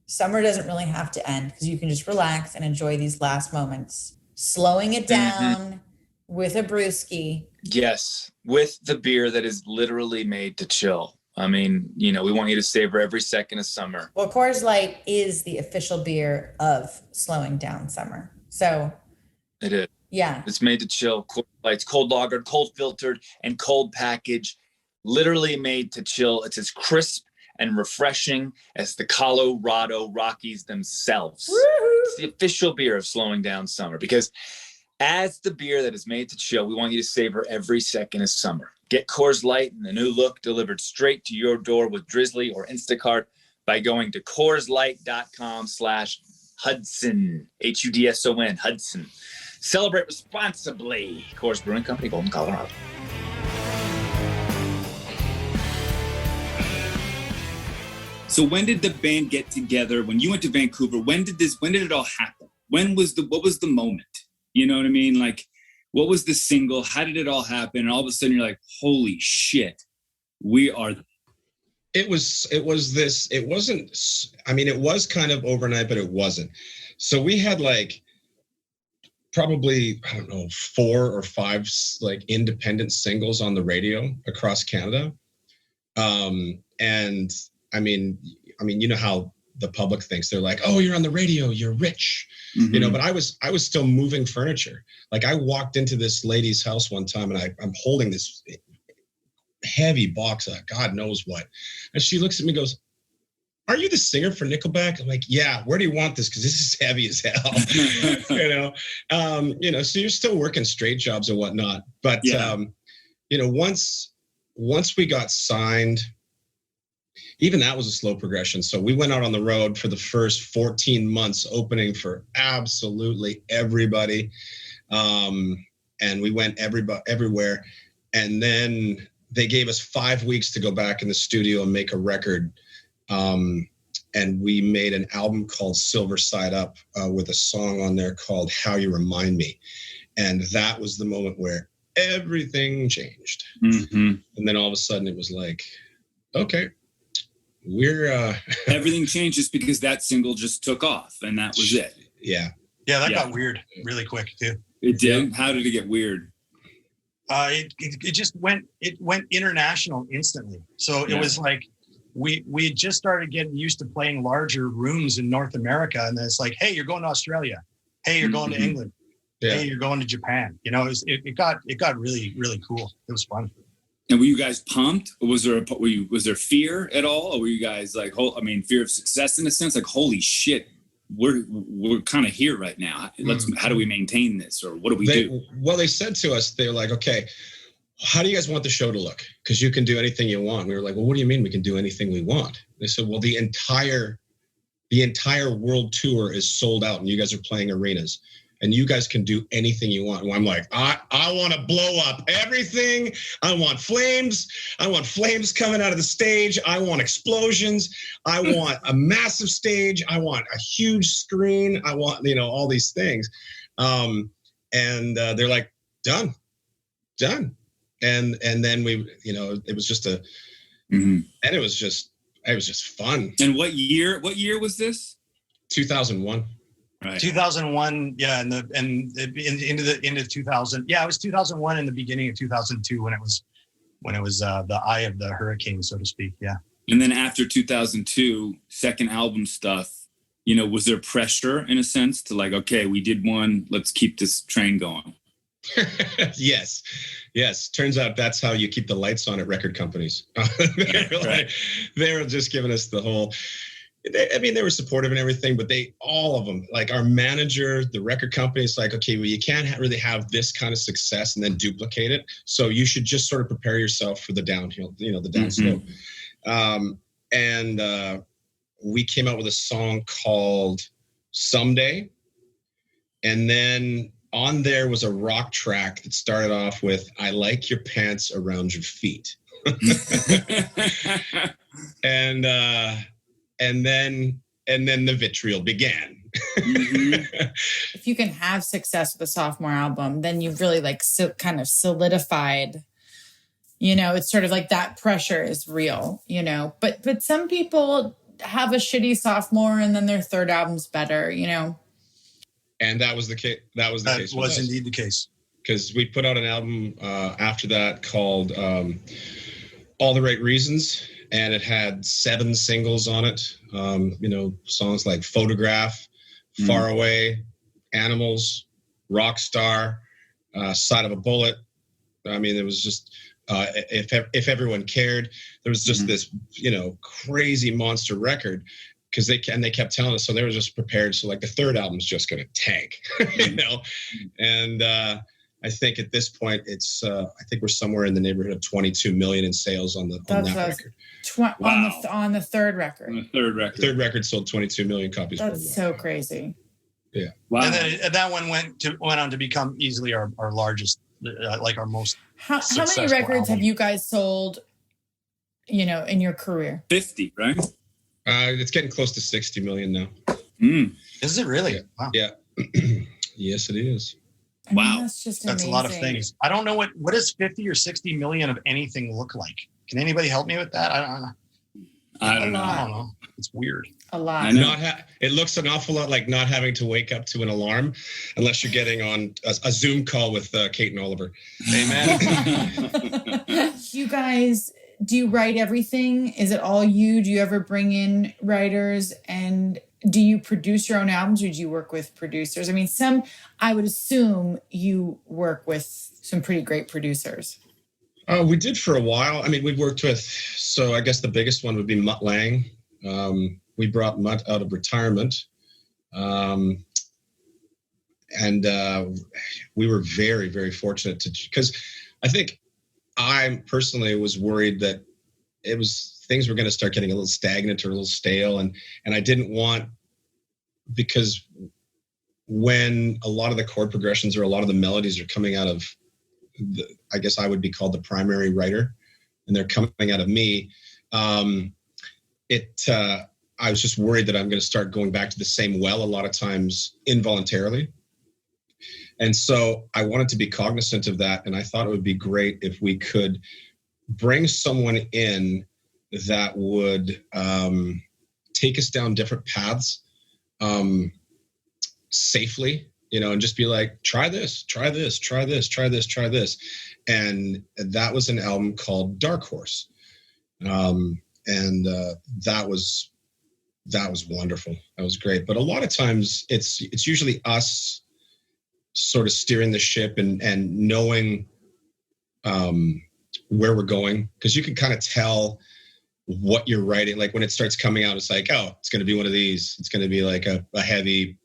summer doesn't really have to end because you can just relax and enjoy these last moments. Slowing it down, with a brewski. Yes, with the beer that is literally made to chill. I mean, you know, we want you to savor every second of summer. Well, Coors Light is the official beer of slowing down summer. So It is. yeah. It's made to chill. Coors Light's cold lagered, cold filtered, and cold packaged. Literally made to chill. It's as crisp and refreshing as the Colorado Rockies themselves. Woo-hoo. It's the official beer of slowing down summer, because as the beer that is made to chill, we want you to savor every second of summer. Get Coors Light in the new look delivered straight to your door with Drizzly or Instacart by going to CoorsLight.com/Hudson, Hudson, Hudson. Celebrate responsibly. Coors Brewing Company, Golden, Colorado. So when did the band get together? When you went to Vancouver, when did it all happen? What was the moment? You know what I mean? Like, what was the single? How did it all happen? And all of a sudden you're like, holy shit, we are. It was kind of overnight, but it wasn't. So we had like probably, I don't know, 4 or 5 like independent singles on the radio across Canada. And I mean, you know how the public thinks. They're like, oh, you're on the radio, you're rich, you know, but I was still moving furniture. Like I walked into this lady's house one time and I'm holding this heavy box of God knows what. And she looks at me and goes, are you the singer for Nickelback? I'm like, yeah, where do you want this? Cause this is heavy as hell, you know, so you're still working straight jobs and whatnot. But, you know, once we got signed, even that was a slow progression. So we went out on the road for the first 14 months, opening for absolutely everybody. And we went everywhere. And then they gave us 5 weeks to go back in the studio and make a record. And we made an album called Silver Side Up with a song on there called How You Remind Me. And that was the moment where everything changed. And then all of a sudden it was like, okay. We're everything changed just because that single just took off and that was it. Yeah, that got weird really quick too. It did. How did it get weird? It just went international instantly. So it was like we had just started getting used to playing larger rooms in North America, and then it's like, hey, you're going to Australia. Hey, you're going to England. Hey, you're going to Japan. You know, it got really, really cool. It was fun. And were you guys pumped? Or was there fear at all? Or were you guys like, fear of success in a sense? Like, holy shit, we're kind of here right now. How do we maintain this? Or what do we do? Well, they said to us, they're like, okay, how do you guys want the show to look? Because you can do anything you want. We were like, well, what do you mean we can do anything we want? They said, well, the entire world tour is sold out and you guys are playing arenas. And you guys can do anything you want. And I'm like, I want to blow up everything. I want flames. I want flames coming out of the stage. I want explosions. I want a massive stage. I want a huge screen. I want, you know, all these things. And they're like, done. And then we, you know, it was just and it was just fun. And what year was this? 2001. Right. 2001, into 2000. Yeah, it was 2001 and the beginning of 2002 when it was the eye of the hurricane, so to speak. Yeah. And then after 2002, second album stuff, you know, was there pressure in a sense to like, okay, we did one, let's keep this train going? Yes. Turns out that's how you keep the lights on at record companies. They were just giving us the whole. They were supportive and everything, but all of them, like our manager, the record company, is like, okay, well, you can't really have this kind of success and then duplicate it. So you should just sort of prepare yourself for the downhill, you know, the downslope. And we came out with a song called Someday. And then on there was a rock track that started off with, I like your pants around your feet. And then the vitriol began. If you can have success with a sophomore album, then you've really kind of solidified, you know, it's sort of like that pressure is real, you know, but some people have a shitty sophomore and then their third album's better, you know? And that was the case. That was the case. That was indeed the case. because we put out an album after that called All the Right Reasons, and it had 7 singles on it. Songs like Photograph, Far Away, Animals, Rockstar, Side of a Bullet. I mean, it was just if everyone cared. There was just this, crazy monster record, because they kept telling us, so they were just prepared. So like the third album's just going to tank, And I think at this point it's I think we're somewhere in the neighborhood of 22 million in sales on that record. On the third record. Third record sold 22 million copies. That's so crazy. Yeah. Wow. And then that one went on to become easily our largest, like our most. How many records have you guys sold, in your career? 50, right? It's getting close to 60 million now. Is it really? Yeah. Wow. Yeah. Yes, it is. Wow. That's just amazing. That's a lot of things. I don't know what does 50 or 60 million of anything look like? Can anybody help me with that? I don't know. I don't know. It's weird. A lot. It looks an awful lot like not having to wake up to an alarm unless you're getting on a Zoom call with Kate and Oliver. Amen. You guys, do you write everything? Is it all you? Do you ever bring in writers? And do you produce your own albums, or do you work with producers? I mean, I would assume you work with some pretty great producers. We did for a while. I mean, we worked with, so I guess the biggest one would be Mutt Lang. We brought Mutt out of retirement. And we were very, very fortunate because I think I personally was worried that things were going to start getting a little stagnant or a little stale. And I didn't want, because when a lot of the chord progressions or a lot of the melodies are coming out of I guess I would be called the primary writer, and they're coming out of me. I was just worried that I'm going to start going back to the same well a lot of times involuntarily. And so I wanted to be cognizant of that. And I thought it would be great if we could bring someone in that would take us down different paths safely, and just be like, try this. And that was an album called Dark Horse. And that was wonderful. That was great. But a lot of times it's usually us sort of steering the ship and knowing where we're going, because you can kind of tell what you're writing. Like when it starts coming out, it's like, oh, it's going to be one of these. It's going to be like a heavy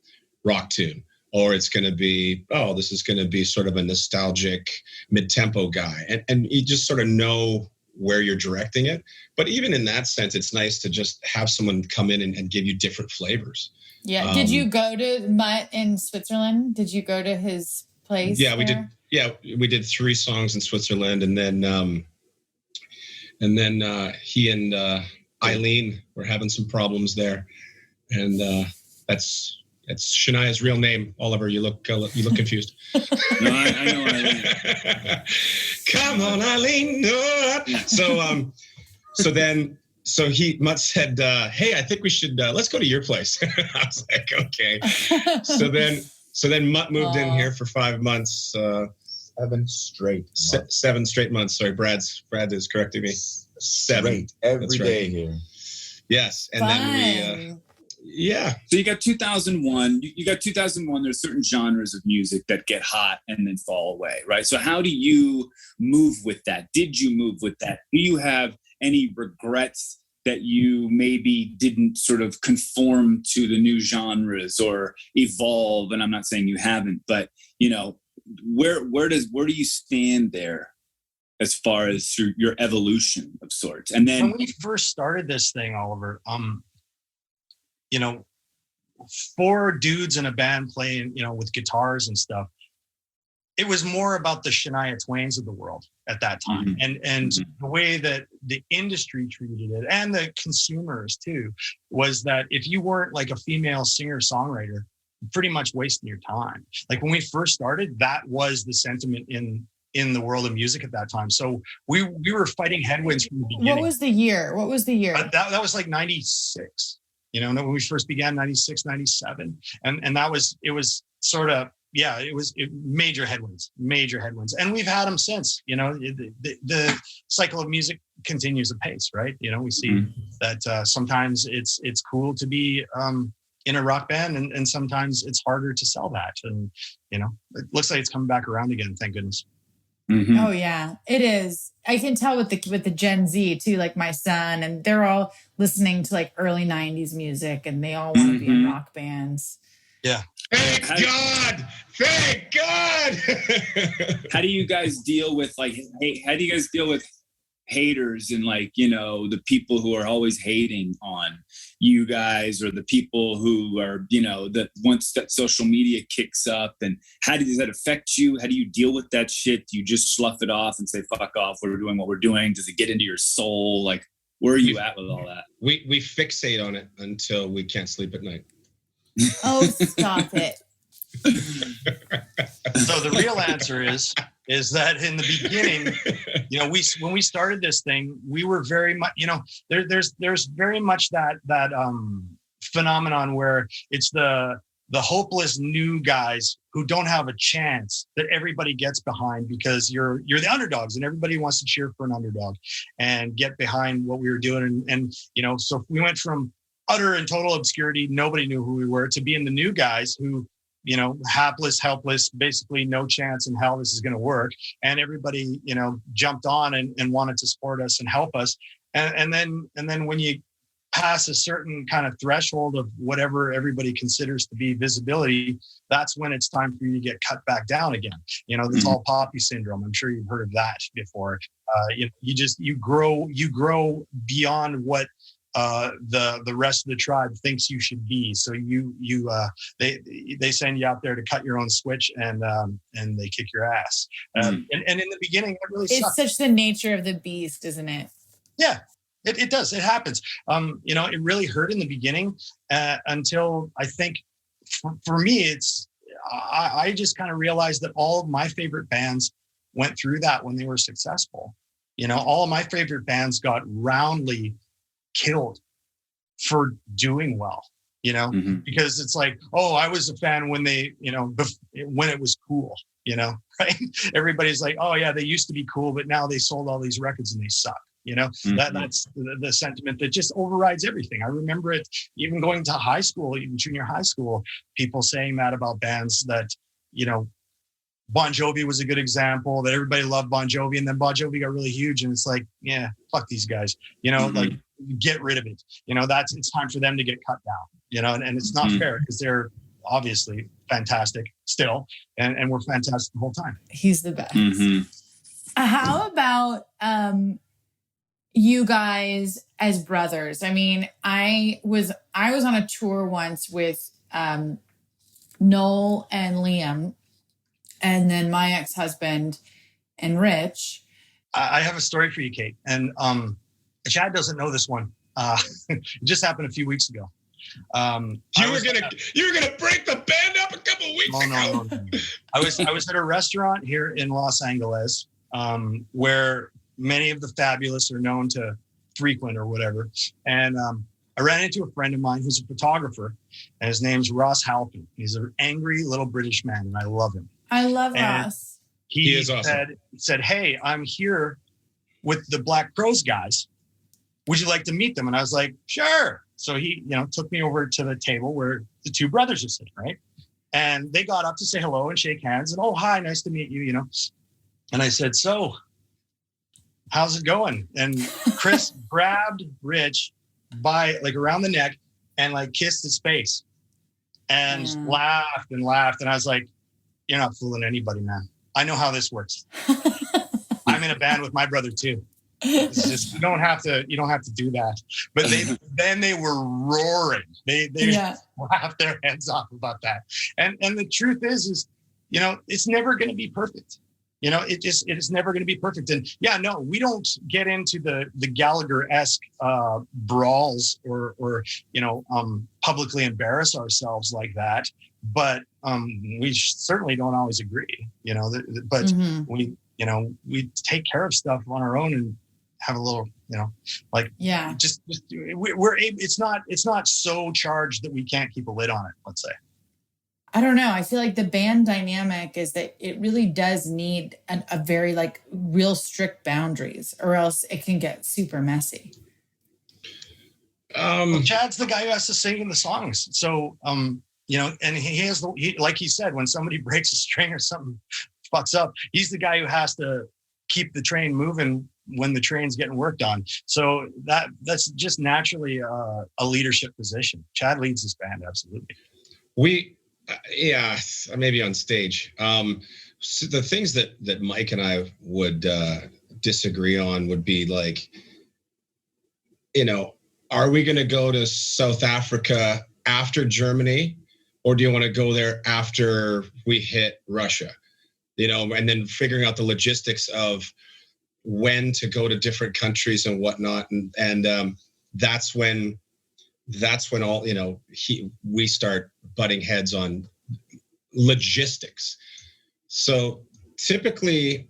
rock tune. Or it's going to be, oh, this is going to be sort of a nostalgic mid-tempo guy. And you just sort of know where you're directing it. But even in that sense, it's nice to just have someone come in and give you different flavors. Yeah. Did you go to Mutt in Switzerland? Did you go to his place? Yeah, we did. Yeah, we did 3 songs in Switzerland. And then he and Eileen were having some problems there. And that's Shania's real name. Oliver, you look confused. No, I know Eileen. Come on, Eileen. No. So Mutt said, hey, I think we should let's go to your place. I was like, okay. So then Mutt moved in here for 5 months. 7 straight months. 7 straight months. Sorry, Brad is correcting me. 7 straight every day here. Yes, and then yeah. So you got 2001. You got 2001. There's certain genres of music that get hot and then fall away, right? So how do you move with that? Did you move with that? Do you have any regrets that you maybe didn't sort of conform to the new genres or evolve? And I'm not saying you haven't, but where do you stand there as far as your evolution of sorts? And then when we first started this thing, Oliver, 4 dudes in a band playing, with guitars and stuff. It was more about the Shania Twains of the world at that time. And the way that the industry treated it and the consumers too, was that if you weren't like a female singer-songwriter, you're pretty much wasting your time. Like when we first started, that was the sentiment in the world of music at that time. So we were fighting headwinds from the beginning. What was the year? That was like 96. When we first began, 96, 97. And it was sort of major headwinds, and we've had them since. You know, the cycle of music continues apace, right? You know, we see that sometimes it's cool to be in a rock band, and sometimes it's harder to sell that. And you know, it looks like it's coming back around again. Thank goodness. Mm-hmm. Oh yeah, it is. I can tell with the Gen Z too, like my son, and they're all listening to like early 90s music, and they all want to be in rock bands. Yeah. Thank God. How do you guys deal with haters and like, you know, the people who are always hating on you guys, or the people who are, you know, that once that social media kicks up, and does that affect you? How do you deal with that shit? Do you just slough it off and say, fuck off, we're doing what we're doing? Does it get into your soul? Like, where are you at with all that? We fixate on it until we can't sleep at night. Oh, stop it. So the real answer is that in the beginning, you know, when we started this thing, we were very much, you know, there's very much that phenomenon where it's the hopeless new guys who don't have a chance that everybody gets behind, because you're the underdogs, and everybody wants to cheer for an underdog and get behind what we were doing. And you know, so we went from utter and total obscurity, nobody knew who we were, to being the new guys who, you know, hapless, helpless, basically no chance in hell this is going to work. And everybody, you know, jumped on and wanted to support us and help us. And then when you pass a certain kind of threshold of whatever everybody considers to be visibility, that's when it's time for you to get cut back down again. You know, the tall poppy syndrome. I'm sure you've heard of that before. You grow beyond what the rest of the tribe thinks you should be. So they send you out there to cut your own switch, and they kick your ass. And in the beginning, it really sucks. It's such the nature of the beast, isn't it? Yeah, it does. It happens. You know, it really hurt in the beginning until I think for me, I just kind of realized that all of my favorite bands went through that when they were successful. You know, all of my favorite bands got roundly killed for doing well, you know, because it's like, oh, I was a fan when they, you know, when it was cool, you know, right? Everybody's like, oh yeah, they used to be cool, but now they sold all these records and they suck, you know. That's the sentiment that just overrides everything. I remember it even going to high school, even junior high school, people saying that about bands that, you know, Bon Jovi was a good example, that everybody loved Bon Jovi, and then Bon Jovi got really huge, and it's like, yeah, fuck these guys, you know, like get rid of it. You know, it's time for them to get cut down, you know, and it's not fair, because they're obviously fantastic still, and we're fantastic the whole time. He's the best. How about you guys as brothers? I mean, I was on a tour once with Noel and Liam, and then my ex-husband and Rich. I have a story for you, Kate. And Chad doesn't know this one. It just happened a few weeks ago. You were gonna break the band up a couple of weeks ago. No. I was at a restaurant here in Los Angeles, where many of the fabulous are known to frequent or whatever. And I ran into a friend of mine who's a photographer, and his name's Ross Halpin. He's an angry little British man, and I love him. I love Ross. He is awesome. said, hey, I'm here with the Black Crowes guys. Would you like to meet them? And I was like, sure. So he, you know, took me over to the table where the two brothers are sitting, right? And they got up to say hello and shake hands, and oh, hi, nice to meet you, you know. And I said, so how's it going? And Chris grabbed Rich by like around the neck and like kissed his face and laughed. And I was like, you're not fooling anybody, man. I know how this works. I'm in a band with my brother too. It's just, you don't have to do that. But they were roaring. They laughed their heads off about that. And the truth is, you know, it's never going to be perfect. You know, it is never going to be perfect. And yeah, no, we don't get into the Gallagher-esque brawls or you know, publicly embarrass ourselves like that. But we certainly don't always agree, you know, but we take care of stuff on our own and have a little, you know, like, it's not so charged that we can't keep a lid on it, let's say. I don't know. I feel like the band dynamic is that it really does need a very like real strict boundaries, or else it can get super messy. Well, Chad's the guy who has to sing in the songs. So, you know, and he has like he said, when somebody breaks a string or something fucks up, he's the guy who has to keep the train moving when the train's getting worked on. So that's just naturally a leadership position. Chad leads this band, absolutely. Yeah, maybe on stage. So the things that Mike and I would disagree on would be like, you know, are we going to go to South Africa after Germany, or do you want to go there after we hit Russia? You know, and then figuring out the logistics of when to go to different countries and whatnot, and that's when all, you know, we start butting heads on logistics. So typically,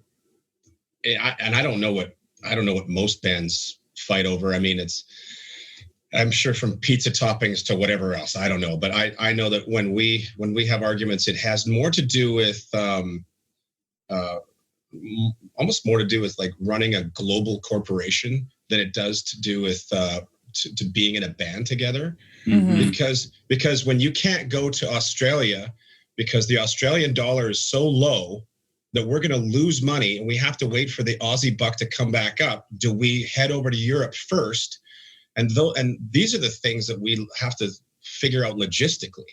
I don't know what most bands fight over. I mean, I'm sure from pizza toppings to whatever else, I don't know, but I know that when we have arguments, it has more to do with almost more to do with like running a global corporation than it does to do with to being in a band together. Mm-hmm. Because when you can't go to Australia because the Australian dollar is so low that we're going to lose money and we have to wait for the Aussie buck to come back up, do we head over to Europe first? And these are the things that we have to figure out logistically.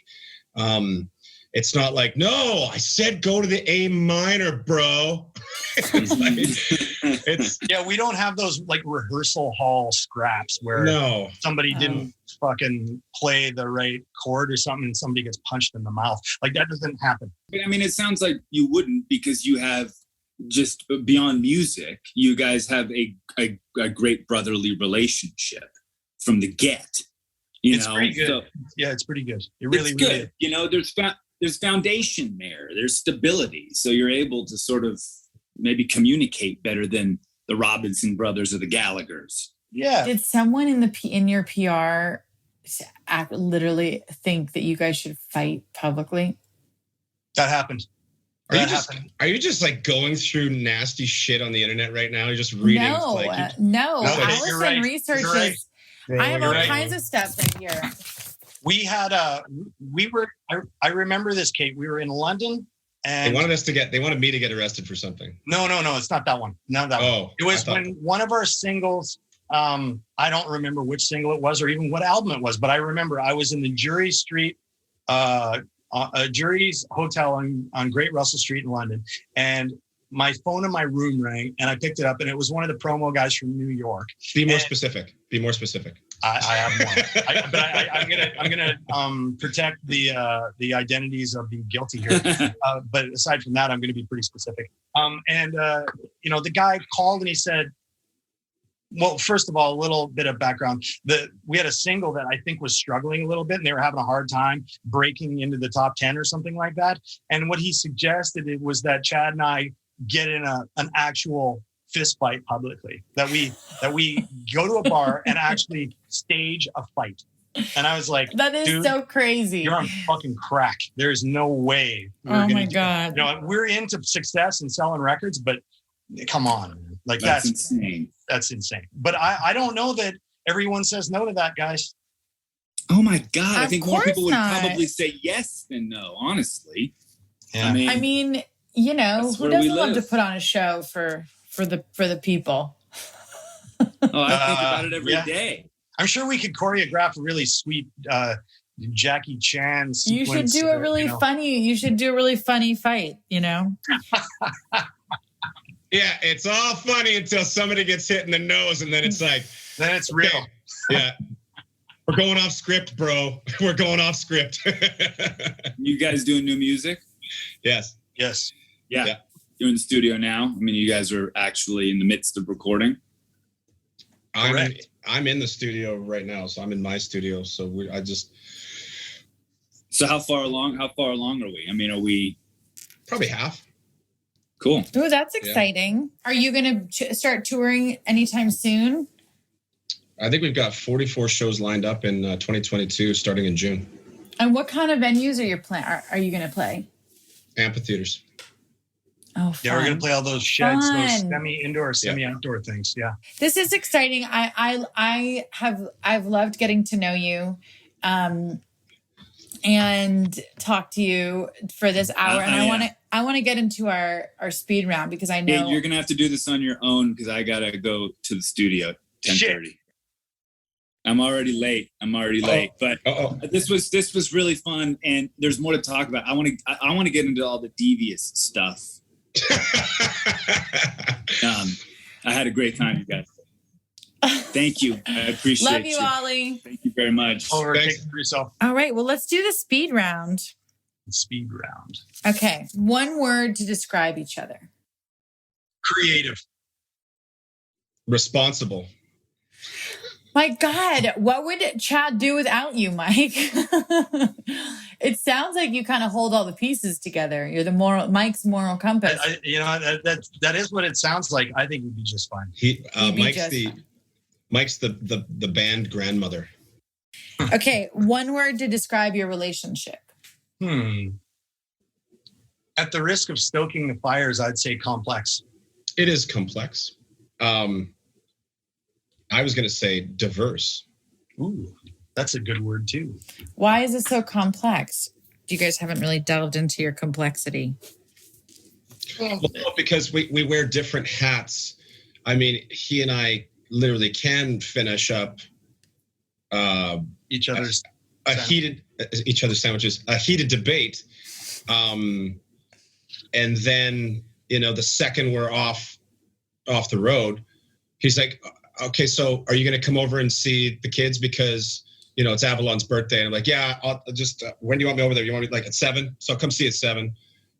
It's not like, no, I said go to the A minor, bro. Yeah, we don't have those like rehearsal hall scraps where somebody didn't fucking play the right chord or something and somebody gets punched in the mouth. Like that doesn't happen. I mean, it sounds like you wouldn't, because you have just beyond music, you guys have a great brotherly relationship from the get. It's pretty good. So, yeah, it's pretty good. It really is. You know, there's foundation there. There's stability. So you're able to sort of maybe communicate better than the Robinson brothers or the Gallaghers. Yeah. Did someone in your PR literally think that you guys should fight publicly? That happened. Are you just like going through nasty shit on the internet right now? You're just reading. No. Allison researches. I have all kinds of stuff right here. We had I remember this, Kate. We were in London and they wanted me to get arrested for something. No, it's not that one. Not that one. It was when one of our singles, I don't remember which single it was or even what album it was, but I remember I was in the Jury Street, Jury's Hotel on Great Russell Street in London, and my phone in my room rang, and I picked it up, and it was one of the promo guys from New York. Be more specific. I have more, but I'm gonna protect the identities of the guilty here. But aside from that, I'm gonna be pretty specific. You know, the guy called and he said, well, first of all, a little bit of background. We had a single that I think was struggling a little bit, and they were having a hard time breaking into the top 10 or something like that. And what he suggested was that Chad and I get in an actual fist fight publicly, that we go to a bar and actually stage a fight. And I was like, that is so crazy. You're on fucking crack. There's no way. Oh my God. You know, we're into success and selling records, but come on, man. Like that's insane. That's insane. But I don't know that everyone says no to that, guys. Oh my God. I think more people would probably say yes than no, honestly. Yeah. I mean, you know, who doesn't love to put on a show for the people? Oh, I think about it every day. I'm sure we could choreograph a really sweet Jackie Chan sequence. You should do a really funny fight, you know? Yeah, it's all funny until somebody gets hit in the nose, and then it's like... Then it's real. Okay. Yeah. We're going off script, bro. We're going off script. You guys doing new music? Yes. Yeah. You're in the studio now? I mean, you guys are actually in the midst of recording? I'm in the studio right now, so I'm in my studio. So So how far along are we? I mean, are we... Probably half. Cool. Oh, that's exciting. Yeah. Are you going to start touring anytime soon? I think we've got 44 shows lined up in 2022, starting in June. And what kind of venues are you going to play? Amphitheaters. Oh, fun. Yeah, we're gonna play all those sheds, those Fun. semi-indoor, semi-outdoor things. Yeah. This is exciting. I've loved getting to know you, and talk to you for this hour. And I want to get into our speed round because I know Yeah, you're gonna have to do this on your own because I gotta go to the studio at 10:30. I'm already late. But this was really fun, and there's more to talk about. I want to get into all the devious stuff. I had a great time, you guys. Thank you. I appreciate love you, Ollie. Thank you very much. Over, take it for yourself. All right, well, let's do the speed round. Speed round. Okay, one word to describe each other. Creative. Responsible. My God, what would Chad do without you, Mike? It sounds like you kind of hold all the pieces together. You're Mike's moral compass. That is what it sounds like. I think he'd be just fine. Mike's the band grandmother. Okay, one word to describe your relationship. At the risk of stoking the fires, I'd say complex. It is complex. I was going to say diverse. Ooh, that's a good word too. Why is it so complex? You guys haven't really delved into your complexity. Well, because we wear different hats. I mean, he and I literally can finish up each other's sandwiches, a heated debate. And then, the second we're off the road, he's like, okay, so are you going to come over and see the kids because, it's Avalon's birthday? And I'm like, yeah, I'll just, when do you want me over there? You want me like at 7? So I'll come see at 7,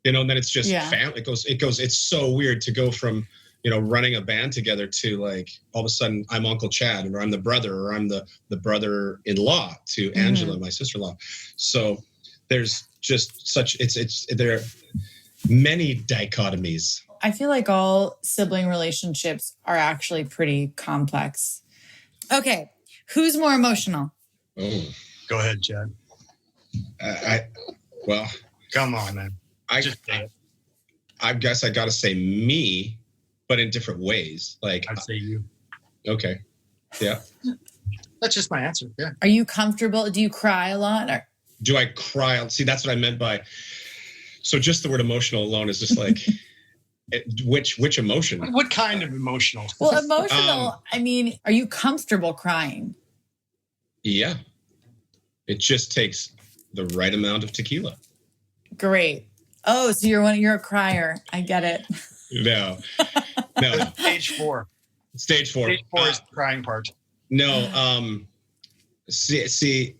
and then it's just family. It goes, it's so weird to go from, running a band together to like, all of a sudden I'm Uncle Chad, or I'm the brother, or I'm the brother-in-law to Angela, my sister-in-law. So there's just there are many dichotomies. I feel like all sibling relationships are actually pretty complex. Okay, who's more emotional? Oh, go ahead, Chad. Come on, man. I guess I got to say me, but in different ways. Like I'd say you. Okay. Yeah. That's just my answer. Yeah. Are you comfortable? Do you cry a lot? Or? Do I cry? See, that's what I meant by. So just the word emotional alone is just like. Which emotion? What kind of emotional? Well, emotional, I mean, are you comfortable crying? Yeah. It just takes the right amount of tequila. Great. Oh, so you're a crier. I get it. No. Stage 4. Stage 4 is the crying part. No. See,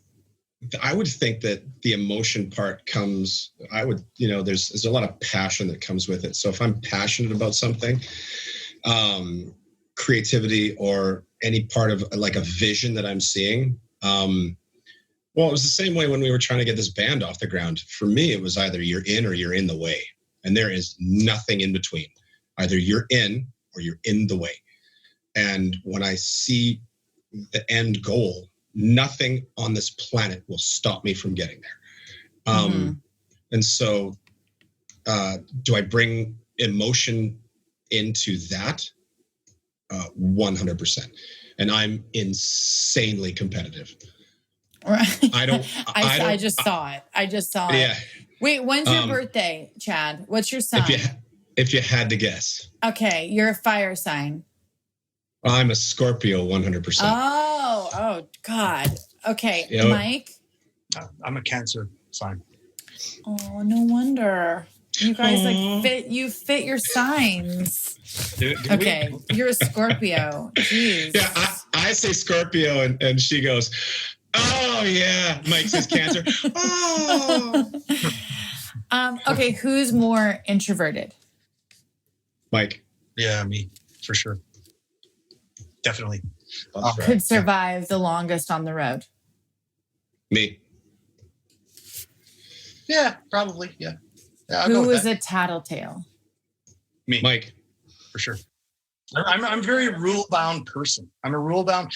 I would think that the emotion part comes, there's a lot of passion that comes with it. So if I'm passionate about something, creativity or any part of like a vision that I'm seeing, it was the same way when we were trying to get this band off the ground. For me, it was either you're in or you're in the way. And there is nothing in between. Either you're in or you're in the way. And when I see the end goal, nothing on this planet will stop me from getting there. And so do I bring emotion into that? 100%. And I'm insanely competitive. Right. I just saw it. Yeah. Wait, when's your birthday, Chad? What's your sign? If you had to guess. Okay, you're a fire sign. I'm a Scorpio, 100%. Oh, God. Okay, Mike? I'm a Cancer sign. Oh, no wonder. You guys fit your signs. Okay, you're a Scorpio. Jeez. Yeah, I say Scorpio and she goes, oh, yeah. Mike says Cancer. Oh. Okay, who's more introverted? Mike. Yeah, me, for sure. Definitely. Could survive the longest on the road? Me. Yeah, probably. Yeah. Who was a tattletale? Me. Mike. For sure. I'm a very rule bound person. I'm a rule bound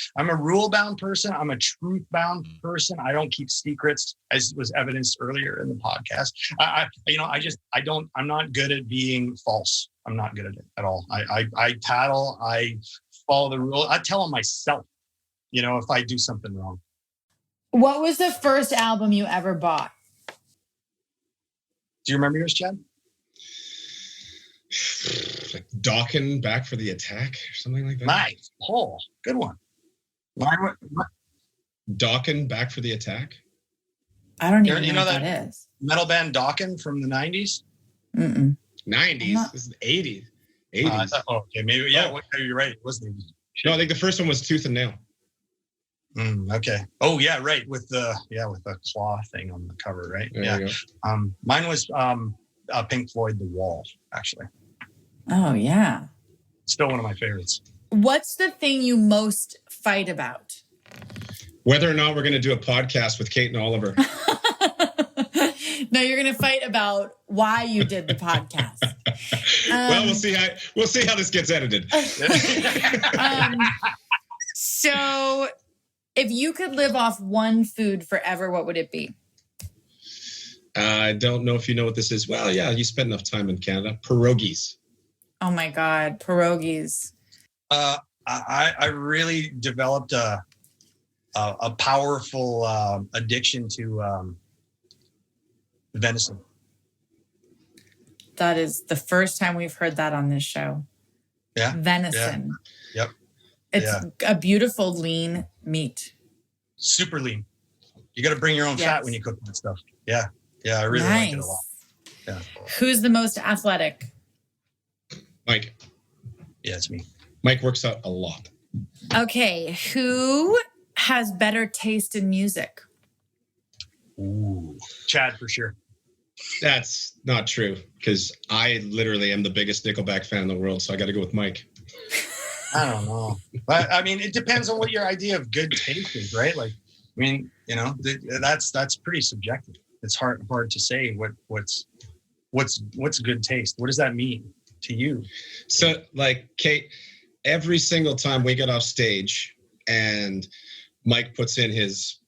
person. I'm a truth bound person. I don't keep secrets, as was evidenced earlier in the podcast. I'm not good at being false. I'm not good at it at all. I tattle. I follow the rule. I tell them myself, if I do something wrong. What was the first album you ever bought? Do you remember yours, Chad? Like Dawkin Back for the Attack or something like that. Nice. Oh, good one. Dawkin Back for the Attack. I don't even know what that is. Metal band Dawkin from the 90s? 90s? This is 80s. 80s. Okay, maybe. Yeah, you're right. It wasn't 80s. No, I think the first one was Tooth and Nail. Okay. Oh, yeah, right. With the claw thing on the cover, right? There you go. Mine was Pink Floyd, The Wall, actually. Oh, yeah. Still one of my favorites. What's the thing you most fight about? Whether or not we're going to do a podcast with Kate and Oliver. No, you're going to fight about why you did the podcast. Well, we'll see how this gets edited. So if you could live off one food forever, what would it be? I don't know if you know what this is. Well, yeah, you spent enough time in Canada. Pierogies. Oh my God, pierogies. I really developed a powerful addiction to venison. That is the first time we've heard that on this show. Yeah. Venison. Yeah. Yep. It's a beautiful lean meat. Super lean. You got to bring your own fat when you cook that stuff. Yeah. Yeah, I really like it a lot. Yeah. Who's the most athletic? Mike. Yeah, it's me. Mike works out a lot. Okay, who has better taste in music? Ooh, Chad for sure. That's not true because I literally am the biggest Nickelback fan in the world, so I got to go with Mike. I don't know. But I mean, it depends on what your idea of good taste is, right? Like, I mean, that's pretty subjective. It's hard to say what's good taste. What does that mean to you? So, like, Kate, every single time we get off stage and Mike puts in his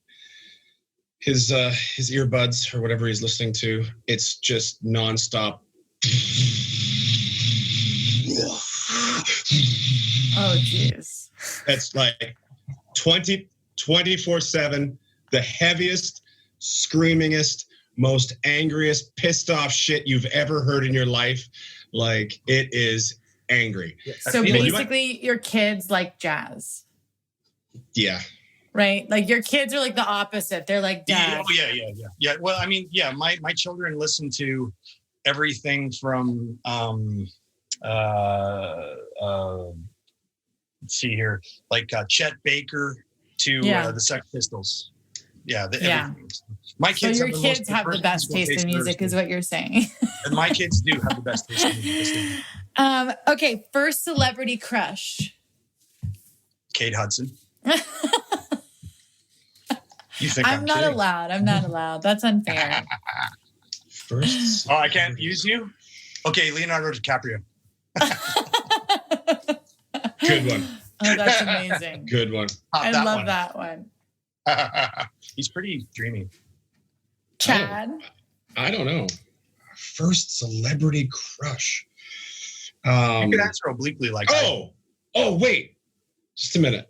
earbuds or whatever he's listening to, it's just nonstop. Oh, jeez. It's like 24/7, the heaviest, screamingest, most angriest, pissed off shit you've ever heard in your life. Like, it is angry. So basically, your kids like jazz. Yeah. Right? Like, your kids are like the opposite. They're like, Dad. Yeah. Well, I mean, yeah, my children listen to everything from let's see here, like Chet Baker to the Sex Pistols. Yeah, everything. My kids. So your kids have the best taste in music, is what you're saying. And my kids do have the best taste in music. Okay, first celebrity crush. Kate Hudson. You think I'm not allowed. I'm not allowed. That's unfair. First. Oh, I can't use you? Okay, Leonardo DiCaprio. Good one. Oh, that's amazing. Good one. I love that one. He's pretty dreamy. Chad? I don't know. First celebrity crush. You could answer obliquely like Oh, wait. Just a minute.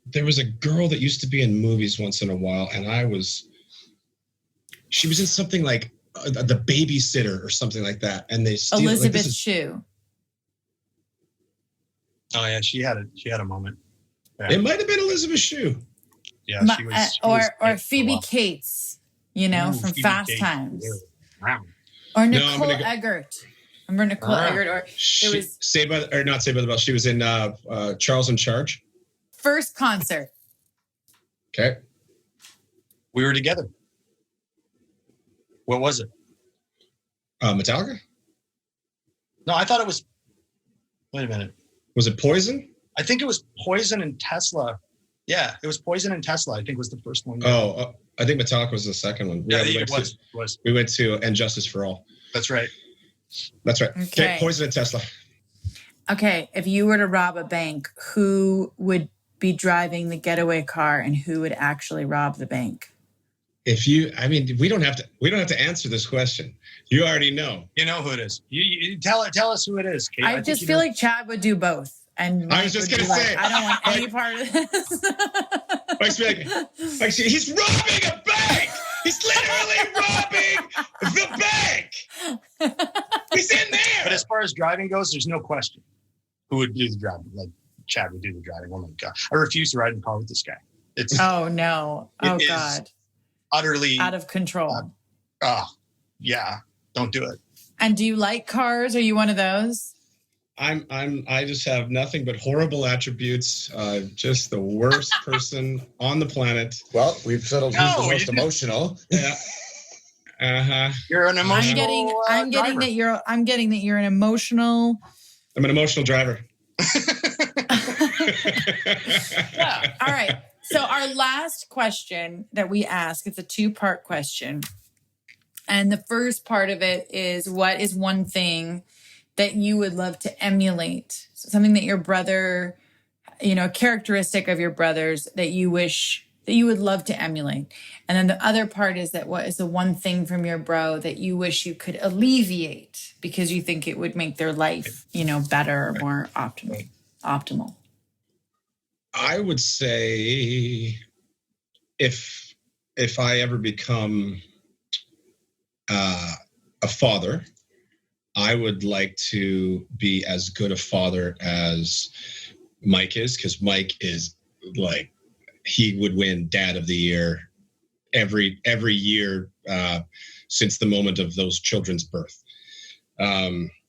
There was a girl that used to be in movies once in a while, and she was in something like The Babysitter or something like that. And Elizabeth Shue. Oh yeah, she had a moment. Yeah. It might have been Elizabeth Shue. Yeah, she was. Or Phoebe Cates, from Phoebe Fast Cates. Times. Wow. Or Nicole Eggert. Remember Nicole Eggert? Or Not Saved by the Bell. She was in Charles in Charge. First concert. Okay. We were together. What was it? Metallica? No, I thought it was. Wait a minute. Was it Poison? I think it was Poison and Tesla. Yeah, it was Poison and Tesla. I think was the first one. I think Metallica was the second one. Yeah, it was. We went to And Justice for All. That's right. That's right. Okay. Poison a Tesla. Okay, if you were to rob a bank, who would be driving the getaway car and who would actually rob the bank? We don't have to answer this question. You already know. You know who it is. You tell us who it is, Kate. I just feel like Chad would do both. And I was just going to say. I don't want any part of this. Mike's like, he's robbing a bank. He's literally robbing the bank. He's in there. But as far as driving goes, there's no question who would do the driving. Like Chad would do the driving. Oh my God. I refuse to ride in a car with this guy. Oh no. Oh God. Utterly out of control. Yeah. Don't do it. And do you like cars? Are you one of those? I just have nothing but horrible attributes. Just the worst person on the planet. Well, we've settled who's the most emotional. Yeah. Uh-huh. You're an emotional. I'm getting that you're an emotional. I'm an emotional driver. Yeah. All right. So our last question that we ask, it's a 2-part question. And the first part of it is, what is one thing that you would love to emulate? So something that your brother, a characteristic of your brothers that you wish that you would love to emulate. And then the other part is that what is the one thing from your bro that you wish you could alleviate because you think it would make their life, better, more optimal? I would say if I ever become a father, I would like to be as good a father as Mike is, because Mike is like, he would win Dad of the Year every year since the moment of those children's birth.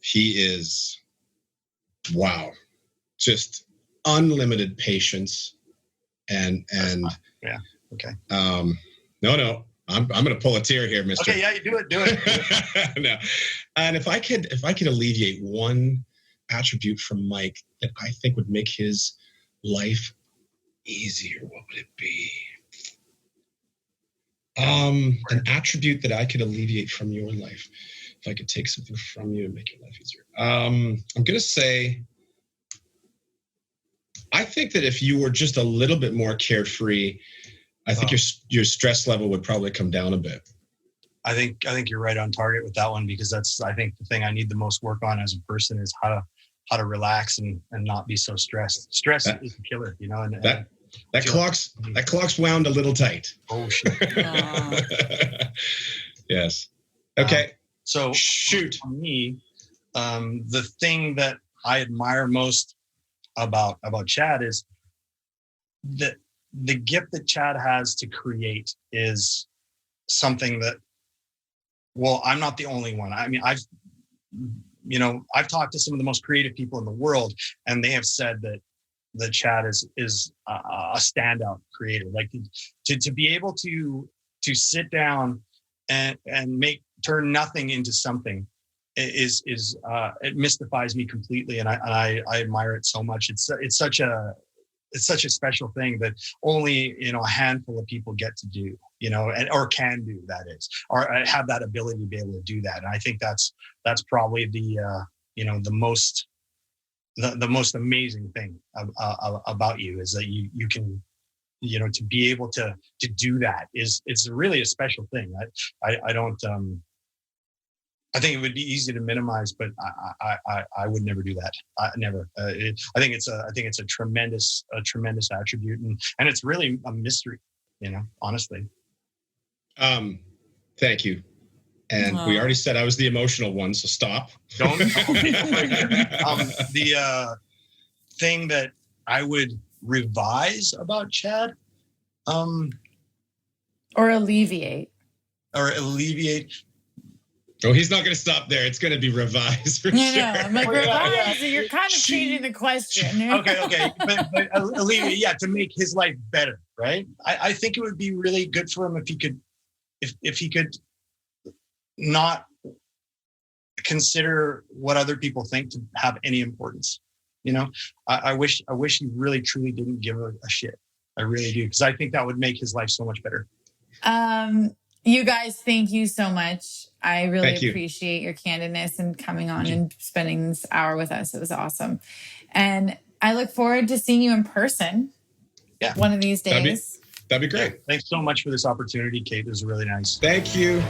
He is, wow, just unlimited patience and yeah, okay. No, I'm going to pull a tear here, Mister. Okay, yeah, you do it. No. And if I could alleviate one attribute from Mike that I think would make his life easier, what would it be? An attribute that I could alleviate from your life. If I could take something from you and make your life easier. I'm going to say, I think that if you were just a little bit more carefree, I think your stress level would probably come down a bit. I think you're right on target with that one, because that's, I think, the thing I need the most work on as a person is how to relax and not be so stressed. Stress is a killer, and that clock's wound a little tight. Oh shit. Yes. Okay. So shoot. For me, the thing that I admire most about Chad is that the gift that Chad has to create is something that, well, I'm not the only one. I mean, I've talked to some of the most creative people in the world, and they have said that Chad is a standout creator. Like to be able to sit down and turn nothing into something is it mystifies me completely, and I admire it so much. It's such a special thing that only a handful of people get to do, or can do, that is, or have that ability to be able to do that. And I think that's probably the most amazing thing about you, is that you can, to be able to do that is really a special thing. I don't. I think it would be easy to minimize, but I would never do that. Never. I think it's a tremendous attribute, and it's really a mystery, honestly. Thank you. And we already said I was the emotional one, so stop. Don't. The thing that I would revise about Chad, or alleviate. Oh, he's not going to stop there. It's going to be revised for sure. No, I'm like, revise. You're kind of changing the question. Okay. But alleviate, to make his life better, right? I think it would be really good for him if he could not consider what other people think to have any importance. I wish he really truly didn't give a shit. I really do, because I think that would make his life so much better. You guys, thank you so much. I really Thank you. appreciate your candidness and coming on and spending this hour with us. It was awesome. And I look forward to seeing you in person. Yeah. One of these That'd be- days. That'd be great. Thanks so much for this opportunity, Kate. It was really nice. Thank you.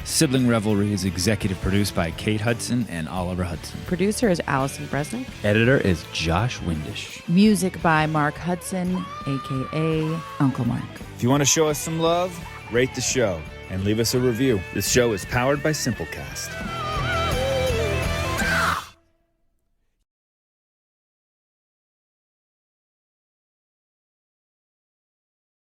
Sibling Revelry is executive produced by Kate Hudson and Oliver Hudson. Producer is Allison Bresnick. Editor is Josh Windish. Music by Mark Hudson, aka Uncle Mark. If you want to show us some love, rate the show and leave us a review. This show is powered by Simplecast.